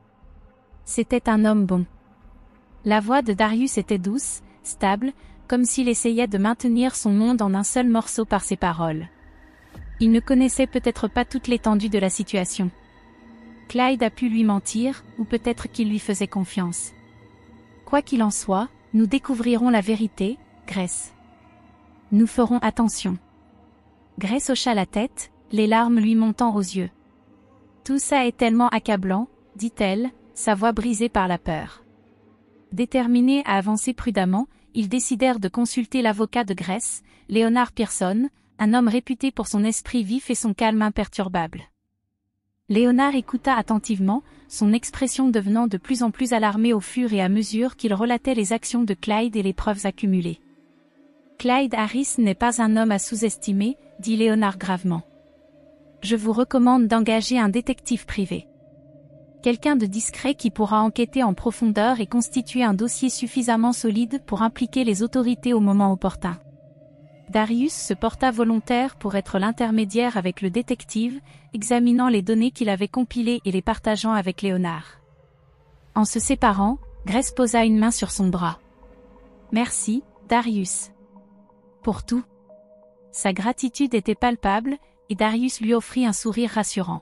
Speaker 1: C'était un homme bon. La voix de Darius était douce, stable, comme s'il essayait de maintenir son monde en un seul morceau par ses paroles. Il ne connaissait peut-être pas toute l'étendue de la situation. Clyde a pu lui mentir, ou peut-être qu'il lui faisait confiance. Quoi qu'il en soit, nous découvrirons la vérité, Grace. Nous ferons attention. Grace hocha la tête, les larmes lui montant aux yeux. Tout ça est tellement accablant, dit-elle, sa voix brisée par la peur. Déterminés à avancer prudemment, ils décidèrent de consulter l'avocat de Grace, Leonard Pearson, un homme réputé pour son esprit vif et son calme imperturbable. Léonard écouta attentivement, son expression devenant de plus en plus alarmée au fur et à mesure qu'il relatait les actions de Clyde et les preuves accumulées. Clyde Harris n'est pas un homme à sous-estimer, dit Léonard gravement. Je vous recommande d'engager un détective privé. Quelqu'un de discret qui pourra enquêter en profondeur et constituer un dossier suffisamment solide pour impliquer les autorités au moment opportun. Darius se porta volontaire pour être l'intermédiaire avec le détective, examinant les données qu'il avait compilées et les partageant avec Léonard. En se séparant, Grace posa une main sur son bras. Merci, Darius. Pour tout. Sa gratitude était palpable, et Darius lui offrit un sourire rassurant.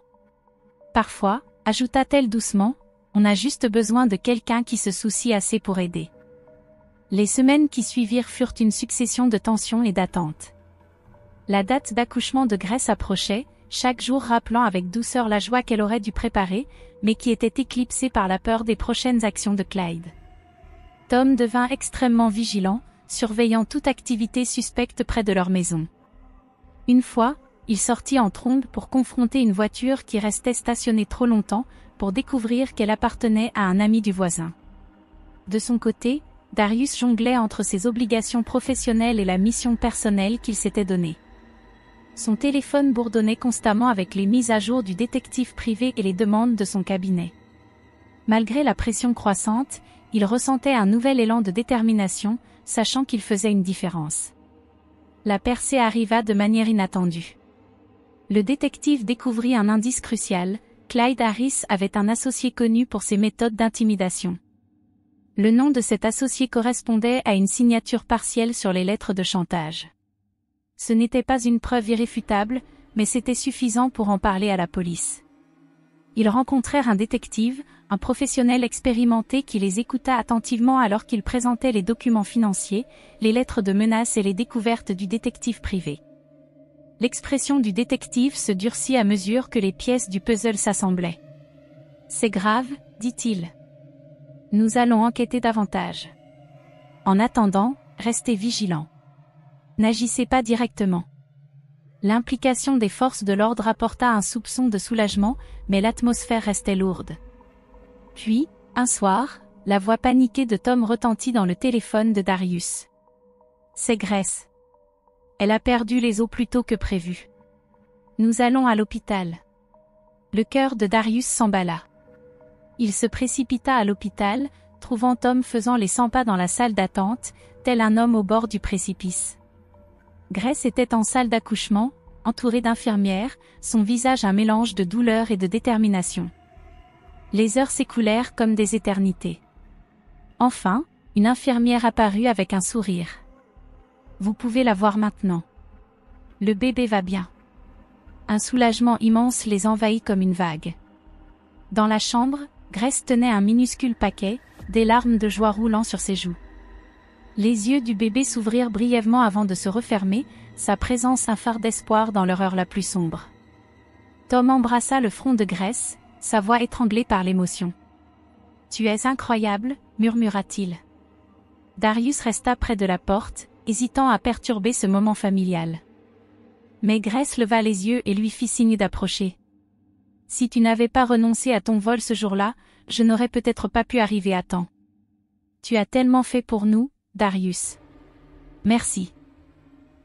Speaker 1: Parfois, ajouta-t-elle doucement, on a juste besoin de quelqu'un qui se soucie assez pour aider. Les semaines qui suivirent furent une succession de tensions et d'attentes. La date d'accouchement de Grace approchait, chaque jour rappelant avec douceur la joie qu'elle aurait dû préparer, mais qui était éclipsée par la peur des prochaines actions de Clyde. Tom devint extrêmement vigilant, surveillant toute activité suspecte près de leur maison. Une fois, il sortit en trombe pour confronter une voiture qui restait stationnée trop longtemps, pour découvrir qu'elle appartenait à un ami du voisin. De son côté, Darius jonglait entre ses obligations professionnelles et la mission personnelle qu'il s'était donnée. Son téléphone bourdonnait constamment avec les mises à jour du détective privé et les demandes de son cabinet. Malgré la pression croissante, il ressentait un nouvel élan de détermination, sachant qu'il faisait une différence. La percée arriva de manière inattendue. Le détective découvrit un indice crucial, Clyde Harris avait un associé connu pour ses méthodes d'intimidation. Le nom de cet associé correspondait à une signature partielle sur les lettres de chantage. Ce n'était pas une preuve irréfutable, mais c'était suffisant pour en parler à la police. Ils rencontrèrent un détective, un professionnel expérimenté qui les écouta attentivement alors qu'il présentait les documents financiers, les lettres de menaces et les découvertes du détective privé. L'expression du détective se durcit à mesure que les pièces du puzzle s'assemblaient. « C'est grave, dit-il. Nous allons enquêter davantage. En attendant, restez vigilants. N'agissez pas directement. » L'implication des forces de l'ordre apporta un soupçon de soulagement, mais l'atmosphère restait lourde. Puis, un soir, la voix paniquée de Tom retentit dans le téléphone de Darius. « C'est Grace. Elle a perdu les os plus tôt que prévu. Nous allons à l'hôpital. » Le cœur de Darius s'emballa. Il se précipita à l'hôpital, trouvant Tom faisant les 100 pas dans la salle d'attente, tel un homme au bord du précipice. Grace était en salle d'accouchement, entourée d'infirmières, son visage un mélange de douleur et de détermination. Les heures s'écoulèrent comme des éternités. Enfin, une infirmière apparut avec un sourire. « Vous pouvez la voir maintenant. Le bébé va bien. » Un soulagement immense les envahit comme une vague. Dans la chambre, Grace tenait un minuscule paquet, des larmes de joie roulant sur ses joues. Les yeux du bébé s'ouvrirent brièvement avant de se refermer, sa présence un phare d'espoir dans leur heure la plus sombre. Tom embrassa le front de Grace, sa voix étranglée par l'émotion. « Tu es incroyable, murmura-t-il. » Darius resta près de la porte, hésitant à perturber ce moment familial. Mais Grace leva les yeux et lui fit signe d'approcher. « Si tu n'avais pas renoncé à ton vol ce jour-là, je n'aurais peut-être pas pu arriver à temps. Tu as tellement fait pour nous, Darius. Merci. »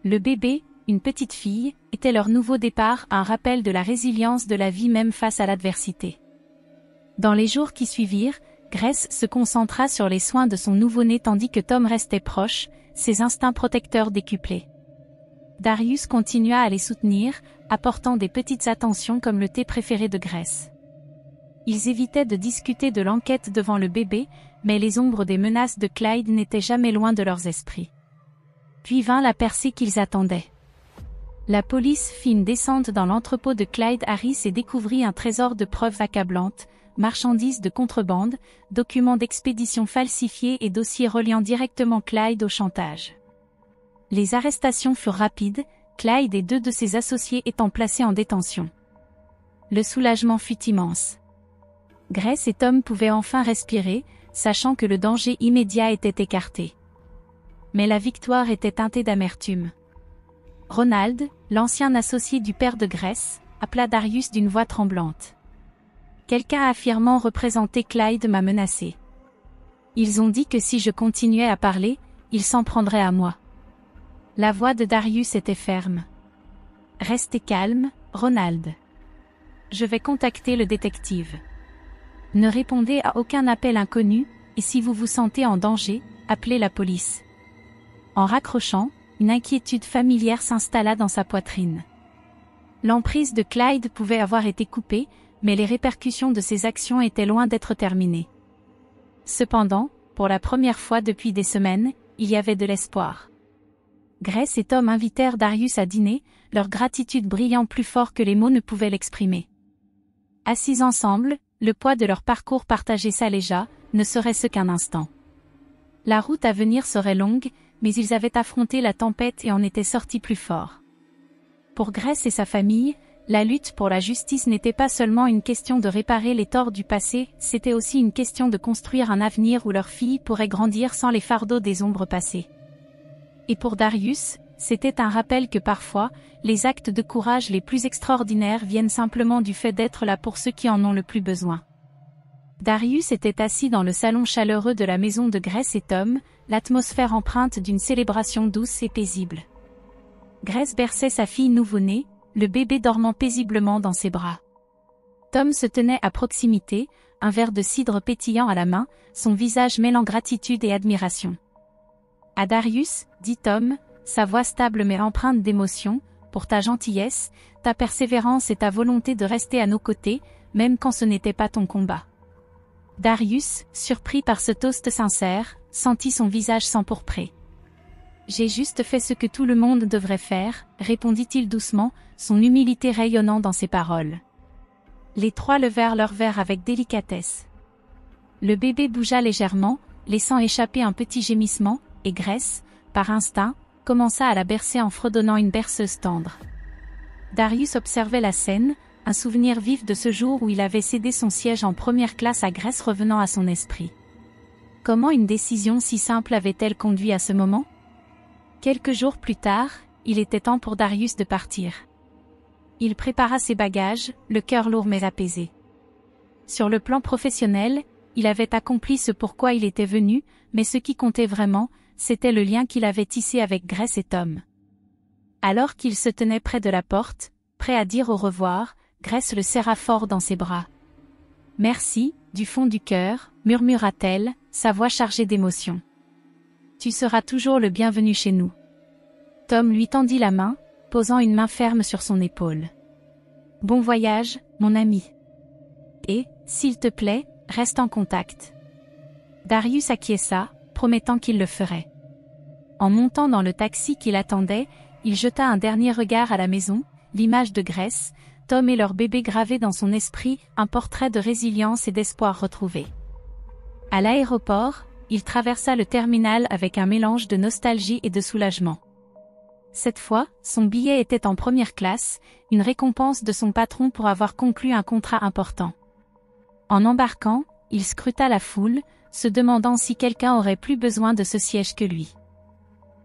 Speaker 1: Le bébé, une petite fille, était leur nouveau départ, un rappel de la résilience de la vie même face à l'adversité. Dans les jours qui suivirent, Grace se concentra sur les soins de son nouveau-né tandis que Tom restait proche, ses instincts protecteurs décuplés. Darius continua à les soutenir, apportant des petites attentions comme le thé préféré de Grace. Ils évitaient de discuter de l'enquête devant le bébé, mais les ombres des menaces de Clyde n'étaient jamais loin de leurs esprits. Puis vint la percée qu'ils attendaient. La police fit une descente dans l'entrepôt de Clyde Harris et découvrit un trésor de preuves accablantes, marchandises de contrebande, documents d'expédition falsifiés et dossiers reliant directement Clyde au chantage. Les arrestations furent rapides, Clyde et 2 de ses associés étant placés en détention. Le soulagement fut immense. Grace et Tom pouvaient enfin respirer, sachant que le danger immédiat était écarté. Mais la victoire était teintée d'amertume. Ronald, l'ancien associé du père de Grace, appela Darius d'une voix tremblante. Quelqu'un affirmant représenter Clyde m'a menacé. Ils ont dit que si je continuais à parler, ils s'en prendraient à moi. La voix de Darius était ferme. Restez calme, Ronald. Je vais contacter le détective. Ne répondez à aucun appel inconnu, et si vous vous sentez en danger, appelez la police. En raccrochant, une inquiétude familière s'installa dans sa poitrine. L'emprise de Clyde pouvait avoir été coupée, mais les répercussions de ses actions étaient loin d'être terminées. Cependant, pour la première fois depuis des semaines, il y avait de l'espoir. Grace et Tom invitèrent Darius à dîner, leur gratitude brillant plus fort que les mots ne pouvaient l'exprimer. Assis ensemble, le poids de leur parcours partagé s'allégea, ne serait-ce qu'un instant. La route à venir serait longue, mais ils avaient affronté la tempête et en étaient sortis plus forts. Pour Grace et sa famille, la lutte pour la justice n'était pas seulement une question de réparer les torts du passé, c'était aussi une question de construire un avenir où leur fille pourrait grandir sans les fardeaux des ombres passées. Et pour Darius, c'était un rappel que parfois, les actes de courage les plus extraordinaires viennent simplement du fait d'être là pour ceux qui en ont le plus besoin. Darius était assis dans le salon chaleureux de la maison de Grace et Tom, l'atmosphère empreinte d'une célébration douce et paisible. Grace berçait sa fille nouveau-née, le bébé dormant paisiblement dans ses bras. Tom se tenait à proximité, un verre de cidre pétillant à la main, son visage mêlant gratitude et admiration. À Darius, dit Tom, sa voix stable mais empreinte d'émotion, pour ta gentillesse, ta persévérance et ta volonté de rester à nos côtés, même quand ce n'était pas ton combat. Darius, surpris par ce toast sincère, sentit son visage s'empourprer. J'ai juste fait ce que tout le monde devrait faire, répondit-il doucement, son humilité rayonnant dans ses paroles. Les trois levèrent leur verre avec délicatesse. Le bébé bougea légèrement, laissant échapper un petit gémissement, et Grace, par instinct, commença à la bercer en fredonnant une berceuse tendre. Darius observait la scène, un souvenir vif de ce jour où il avait cédé son siège en première classe à Grace revenant à son esprit. Comment une décision si simple avait-elle conduit à ce moment ? Quelques jours plus tard, il était temps pour Darius de partir. Il prépara ses bagages, le cœur lourd mais apaisé. Sur le plan professionnel, il avait accompli ce pourquoi il était venu, mais ce qui comptait vraiment, c'était le lien qu'il avait tissé avec Grace et Tom. Alors qu'il se tenait près de la porte, prêt à dire au revoir, Grace le serra fort dans ses bras. « Merci, du fond du cœur, murmura-t-elle, sa voix chargée d'émotion. Tu seras toujours le bienvenu chez nous. » Tom lui tendit la main, posant une main ferme sur son épaule. « Bon voyage, mon ami. Et, s'il te plaît, reste en contact. » Darius acquiesça, promettant qu'il le ferait. En montant dans le taxi qui l'attendait, il jeta un dernier regard à la maison, l'image de Grace, Tom et leur bébé gravé dans son esprit, un portrait de résilience et d'espoir retrouvé. À l'aéroport, il traversa le terminal avec un mélange de nostalgie et de soulagement. Cette fois, son billet était en première classe, une récompense de son patron pour avoir conclu un contrat important. En embarquant, il scruta la foule, se demandant si quelqu'un aurait plus besoin de ce siège que lui.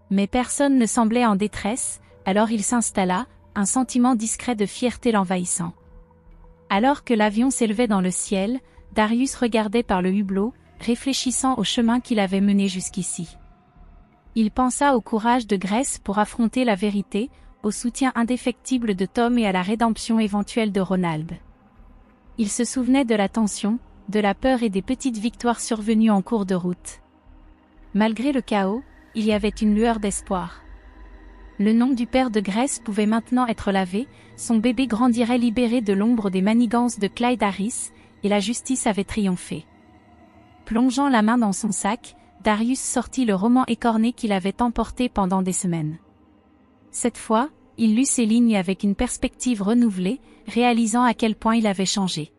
Speaker 1: Mais personne ne semblait en détresse, alors il s'installa, un sentiment discret de fierté l'envahissant. Alors que l'avion s'élevait dans le ciel, Darius regardait par le hublot, réfléchissant au chemin qu'il avait mené jusqu'ici. Il pensa au courage de Grace pour affronter la vérité, au soutien indéfectible de Tom et à la rédemption éventuelle de Ronald. Il se souvenait de la tension, de la peur et des petites victoires survenues en cours de route. Malgré le chaos, il y avait une lueur d'espoir. Le nom du père de Grace pouvait maintenant être lavé, son bébé grandirait libéré de l'ombre des manigances de Clyde Harris, et la justice avait triomphé. Plongeant la main dans son sac, Darius sortit le roman écorné qu'il avait emporté pendant des semaines. Cette fois, il lut ces lignes avec une perspective renouvelée, réalisant à quel point il avait changé.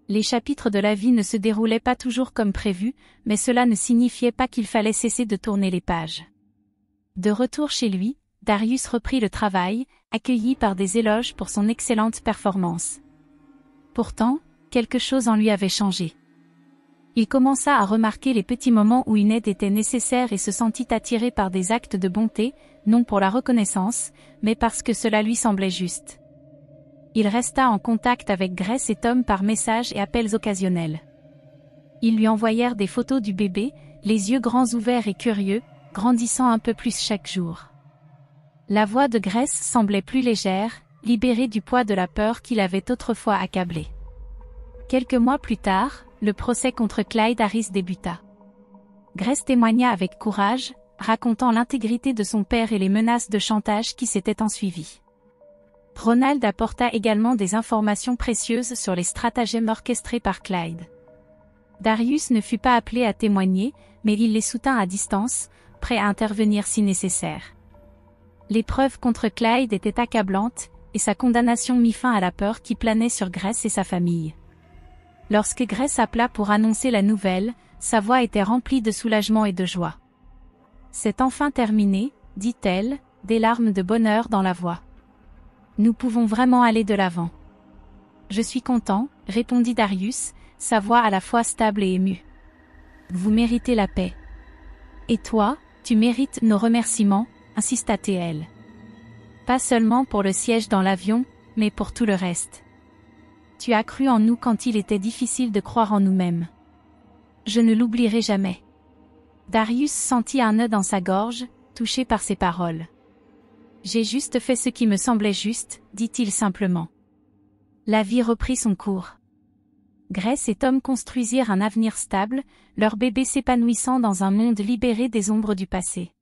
Speaker 1: Les chapitres de la vie ne se déroulaient pas toujours comme prévu, mais cela ne signifiait pas qu'il fallait cesser de tourner les pages. De retour chez lui, Darius reprit le travail, accueilli par des éloges pour son excellente performance. Pourtant, quelque chose en lui avait changé. Il commença à remarquer les petits moments où une aide était nécessaire et se sentit attiré par des actes de bonté, non pour la reconnaissance, mais parce que cela lui semblait juste. Il resta en contact avec Grace et Tom par messages et appels occasionnels. Ils lui envoyèrent des photos du bébé, les yeux grands ouverts et curieux, grandissant un peu plus chaque jour. La voix de Grace semblait plus légère, libérée du poids de la peur qui l'avait autrefois accablée. Quelques mois plus tard, le procès contre Clyde Harris débuta. Grace témoigna avec courage, racontant l'intégrité de son père et les menaces de chantage qui s'étaient ensuivies. Ronald apporta également des informations précieuses sur les stratagèmes orchestrés par Clyde. Darius ne fut pas appelé à témoigner, mais il les soutint à distance, prêt à intervenir si nécessaire. Les preuves contre Clyde étaient accablantes, et sa condamnation mit fin à la peur qui planait sur Grace et sa famille. Lorsque Grace appela pour annoncer la nouvelle, sa voix était remplie de soulagement et de joie. « C'est enfin terminé, dit-elle, des larmes de bonheur dans la voix. Nous pouvons vraiment aller de l'avant. »« Je suis content, » répondit Darius, sa voix à la fois stable et émue. « Vous méritez la paix. »« Et toi, tu mérites nos remerciements, » insista-t-elle. « Pas seulement pour le siège dans l'avion, mais pour tout le reste. Tu as cru en nous quand il était difficile de croire en nous-mêmes. Je ne l'oublierai jamais. » Darius sentit un nœud dans sa gorge, touché par ces paroles. « J'ai juste fait ce qui me semblait juste, » dit-il simplement. La vie reprit son cours. Grace et Tom construisirent un avenir stable, leur bébé s'épanouissant dans un monde libéré des ombres du passé.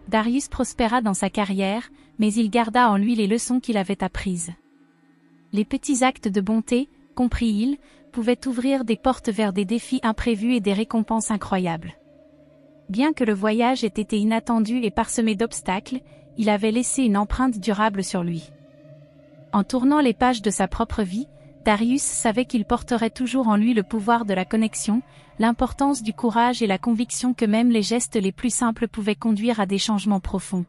Speaker 1: Darius prospéra dans sa carrière, mais il garda en lui les leçons qu'il avait apprises. Les petits actes de bonté, comprit-il, pouvaient ouvrir des portes vers des défis imprévus et des récompenses incroyables. Bien que le voyage ait été inattendu et parsemé d'obstacles, il avait laissé une empreinte durable sur lui. En tournant les pages de sa propre vie, Darius savait qu'il porterait toujours en lui le pouvoir de la connexion, l'importance du courage et la conviction que même les gestes les plus simples pouvaient conduire à des changements profonds.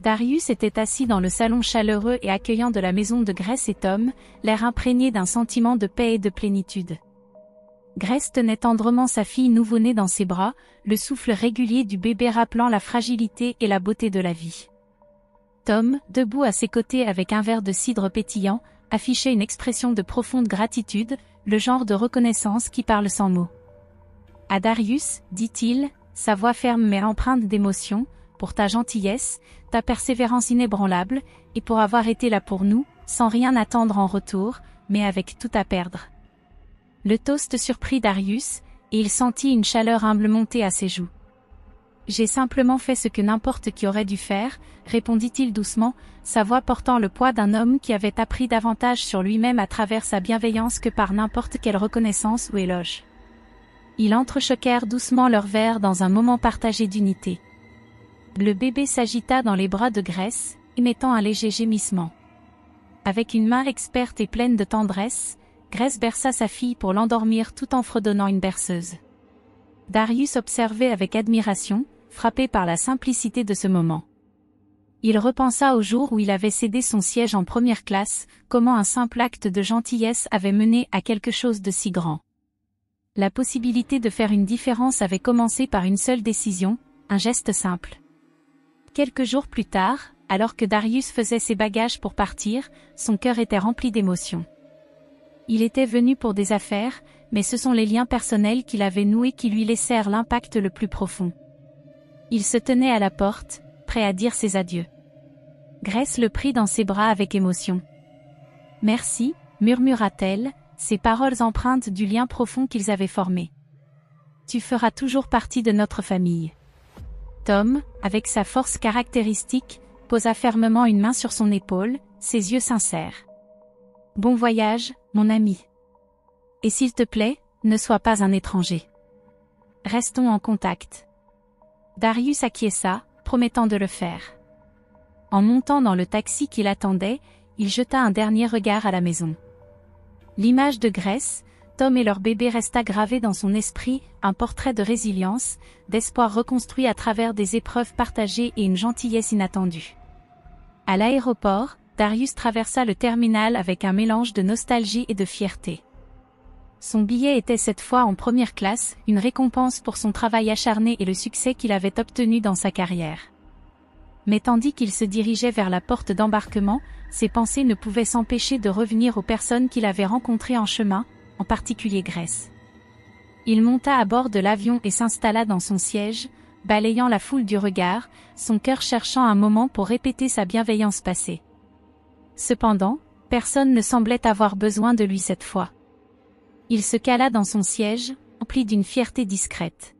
Speaker 1: Darius était assis dans le salon chaleureux et accueillant de la maison de Grace et Tom, l'air imprégné d'un sentiment de paix et de plénitude. Grace tenait tendrement sa fille nouveau-née dans ses bras, le souffle régulier du bébé rappelant la fragilité et la beauté de la vie. Tom, debout à ses côtés avec un verre de cidre pétillant, affichait une expression de profonde gratitude, le genre de reconnaissance qui parle sans mots. « À Darius, dit-il, sa voix ferme mais empreinte d'émotion, pour ta gentillesse, ta persévérance inébranlable, et pour avoir été là pour nous, sans rien attendre en retour, mais avec tout à perdre. » Le toast surprit Darius, et il sentit une chaleur humble monter à ses joues. « J'ai simplement fait ce que n'importe qui aurait dû faire, » répondit-il doucement, sa voix portant le poids d'un homme qui avait appris davantage sur lui-même à travers sa bienveillance que par n'importe quelle reconnaissance ou éloge. Ils entrechoquèrent doucement leurs verres dans un moment partagé d'unité. Le bébé s'agita dans les bras de Grace, émettant un léger gémissement. Avec une main experte et pleine de tendresse, Grace berça sa fille pour l'endormir tout en fredonnant une berceuse. Darius observait avec admiration, frappé par la simplicité de ce moment. Il repensa au jour où il avait cédé son siège en première classe, comment un simple acte de gentillesse avait mené à quelque chose de si grand. La possibilité de faire une différence avait commencé par une seule décision, un geste simple. Quelques jours plus tard, alors que Darius faisait ses bagages pour partir, son cœur était rempli d'émotions. Il était venu pour des affaires, mais ce sont les liens personnels qu'il avait noués qui lui laissèrent l'impact le plus profond. Il se tenait à la porte, prêt à dire ses adieux. Grace le prit dans ses bras avec émotion. « Merci » murmura-t-elle, ses paroles empreintes du lien profond qu'ils avaient formé. « Tu feras toujours partie de notre famille. » Tom, avec sa force caractéristique, posa fermement une main sur son épaule, ses yeux sincères. « Bon voyage, mon ami. Et s'il te plaît, ne sois pas un étranger. Restons en contact. » Darius acquiesça, promettant de le faire. En montant dans le taxi qui l'attendait, il jeta un dernier regard à la maison. L'image de Grace, Tom et leur bébé resta gravé dans son esprit, un portrait de résilience, d'espoir reconstruit à travers des épreuves partagées et une gentillesse inattendue. À l'aéroport, Darius traversa le terminal avec un mélange de nostalgie et de fierté. Son billet était cette fois en première classe, une récompense pour son travail acharné et le succès qu'il avait obtenu dans sa carrière. Mais tandis qu'il se dirigeait vers la porte d'embarquement, ses pensées ne pouvaient s'empêcher de revenir aux personnes qu'il avait rencontrées en chemin, en particulier Grace. Il monta à bord de l'avion et s'installa dans son siège, balayant la foule du regard, son cœur cherchant un moment pour répéter sa bienveillance passée. Cependant, personne ne semblait avoir besoin de lui cette fois. Il se cala dans son siège, empli d'une fierté discrète.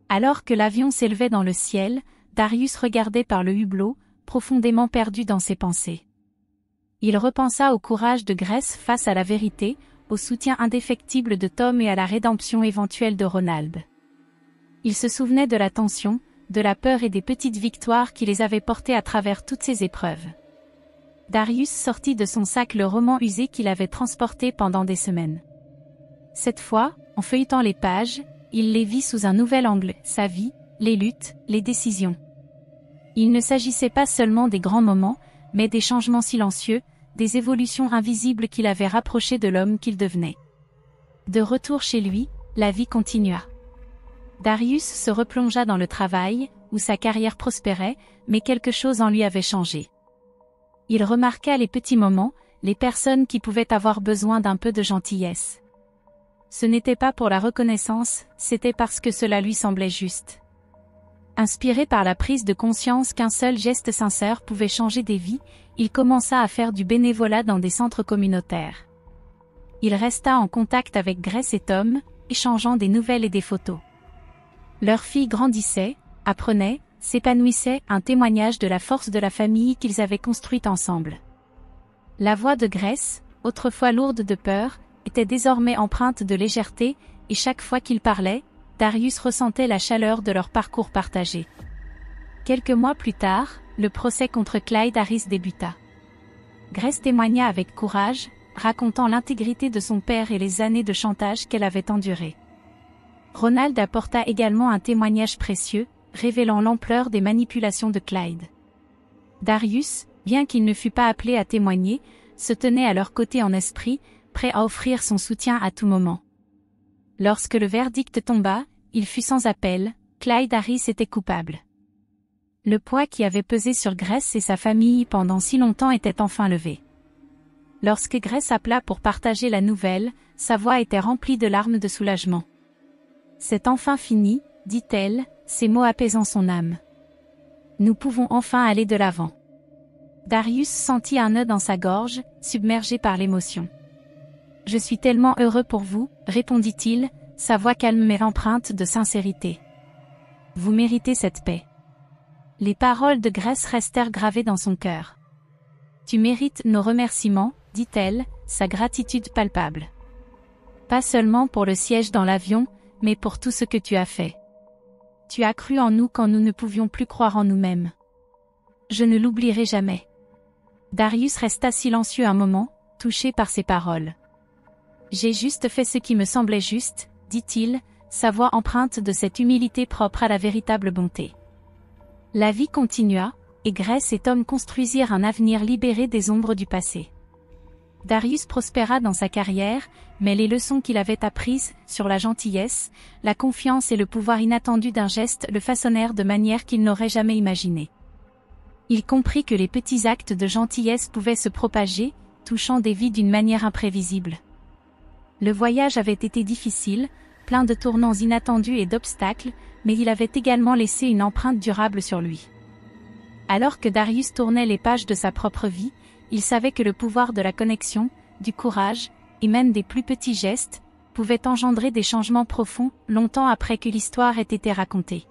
Speaker 1: Alors que l'avion s'élevait dans le ciel, Darius regardait par le hublot, profondément perdu dans ses pensées. Il repensa au courage de Grace face à la vérité, au soutien indéfectible de Tom et à la rédemption éventuelle de Ronald. Il se souvenait de la tension, de la peur et des petites victoires qui les avaient portés à travers toutes ces épreuves. Darius sortit de son sac le roman usé qu'il avait transporté pendant des semaines. Cette fois, en feuilletant les pages, il les vit sous un nouvel angle, sa vie, les luttes, les décisions. Il ne s'agissait pas seulement des grands moments, mais des changements silencieux, des évolutions invisibles qui l'avaient rapproché de l'homme qu'il devenait. De retour chez lui, la vie continua. Darius se replongea dans le travail, où sa carrière prospérait, mais quelque chose en lui avait changé. Il remarqua les petits moments, les personnes qui pouvaient avoir besoin d'un peu de gentillesse. Ce n'était pas pour la reconnaissance, c'était parce que cela lui semblait juste. Inspiré par la prise de conscience qu'un seul geste sincère pouvait changer des vies, il commença à faire du bénévolat dans des centres communautaires. Il resta en contact avec Grace et Tom, échangeant des nouvelles et des photos. Leur fille grandissait, apprenait, s'épanouissait, un témoignage de la force de la famille qu'ils avaient construite ensemble. La voix de Grace, autrefois lourde de peur, était désormais empreinte de légèreté, et chaque fois qu'il parlait, Darius ressentait la chaleur de leur parcours partagé. Quelques mois plus tard, le procès contre Clyde Harris débuta. Grace témoigna avec courage, racontant l'intégrité de son père et les années de chantage qu'elle avait endurées. Ronald apporta également un témoignage précieux, révélant l'ampleur des manipulations de Clyde. Darius, bien qu'il ne fût pas appelé à témoigner, se tenait à leur côté en esprit, prêt à offrir son soutien à tout moment. Lorsque le verdict tomba, il fut sans appel, Clyde Harris était coupable. Le poids qui avait pesé sur Grace et sa famille pendant si longtemps était enfin levé. Lorsque Grace appela pour partager la nouvelle, sa voix était remplie de larmes de soulagement. « C'est enfin fini », dit-elle, ses mots apaisant son âme. « Nous pouvons enfin aller de l'avant. » Darius sentit un nœud dans sa gorge, submergé par l'émotion. « Je suis tellement heureux pour vous, » répondit-il, sa voix calme mais empreinte de sincérité. « Vous méritez cette paix. » Les paroles de Grace restèrent gravées dans son cœur. « Tu mérites nos remerciements, » dit-elle, sa gratitude palpable. « Pas seulement pour le siège dans l'avion, mais pour tout ce que tu as fait. Tu as cru en nous quand nous ne pouvions plus croire en nous-mêmes. Je ne l'oublierai jamais. » Darius resta silencieux un moment, touché par ces paroles. « J'ai juste fait ce qui me semblait juste, » dit-il, sa voix empreinte de cette humilité propre à la véritable bonté. La vie continua, et Grace et Tom construisirent un avenir libéré des ombres du passé. Darius prospéra dans sa carrière, mais les leçons qu'il avait apprises sur la gentillesse, la confiance et le pouvoir inattendu d'un geste le façonnèrent de manière qu'il n'aurait jamais imaginée. Il comprit que les petits actes de gentillesse pouvaient se propager, touchant des vies d'une manière imprévisible. Le voyage avait été difficile, plein de tournants inattendus et d'obstacles, mais il avait également laissé une empreinte durable sur lui. Alors que Darius tournait les pages de sa propre vie, il savait que le pouvoir de la connexion, du courage, et même des plus petits gestes, pouvait engendrer des changements profonds, longtemps après que l'histoire ait été racontée.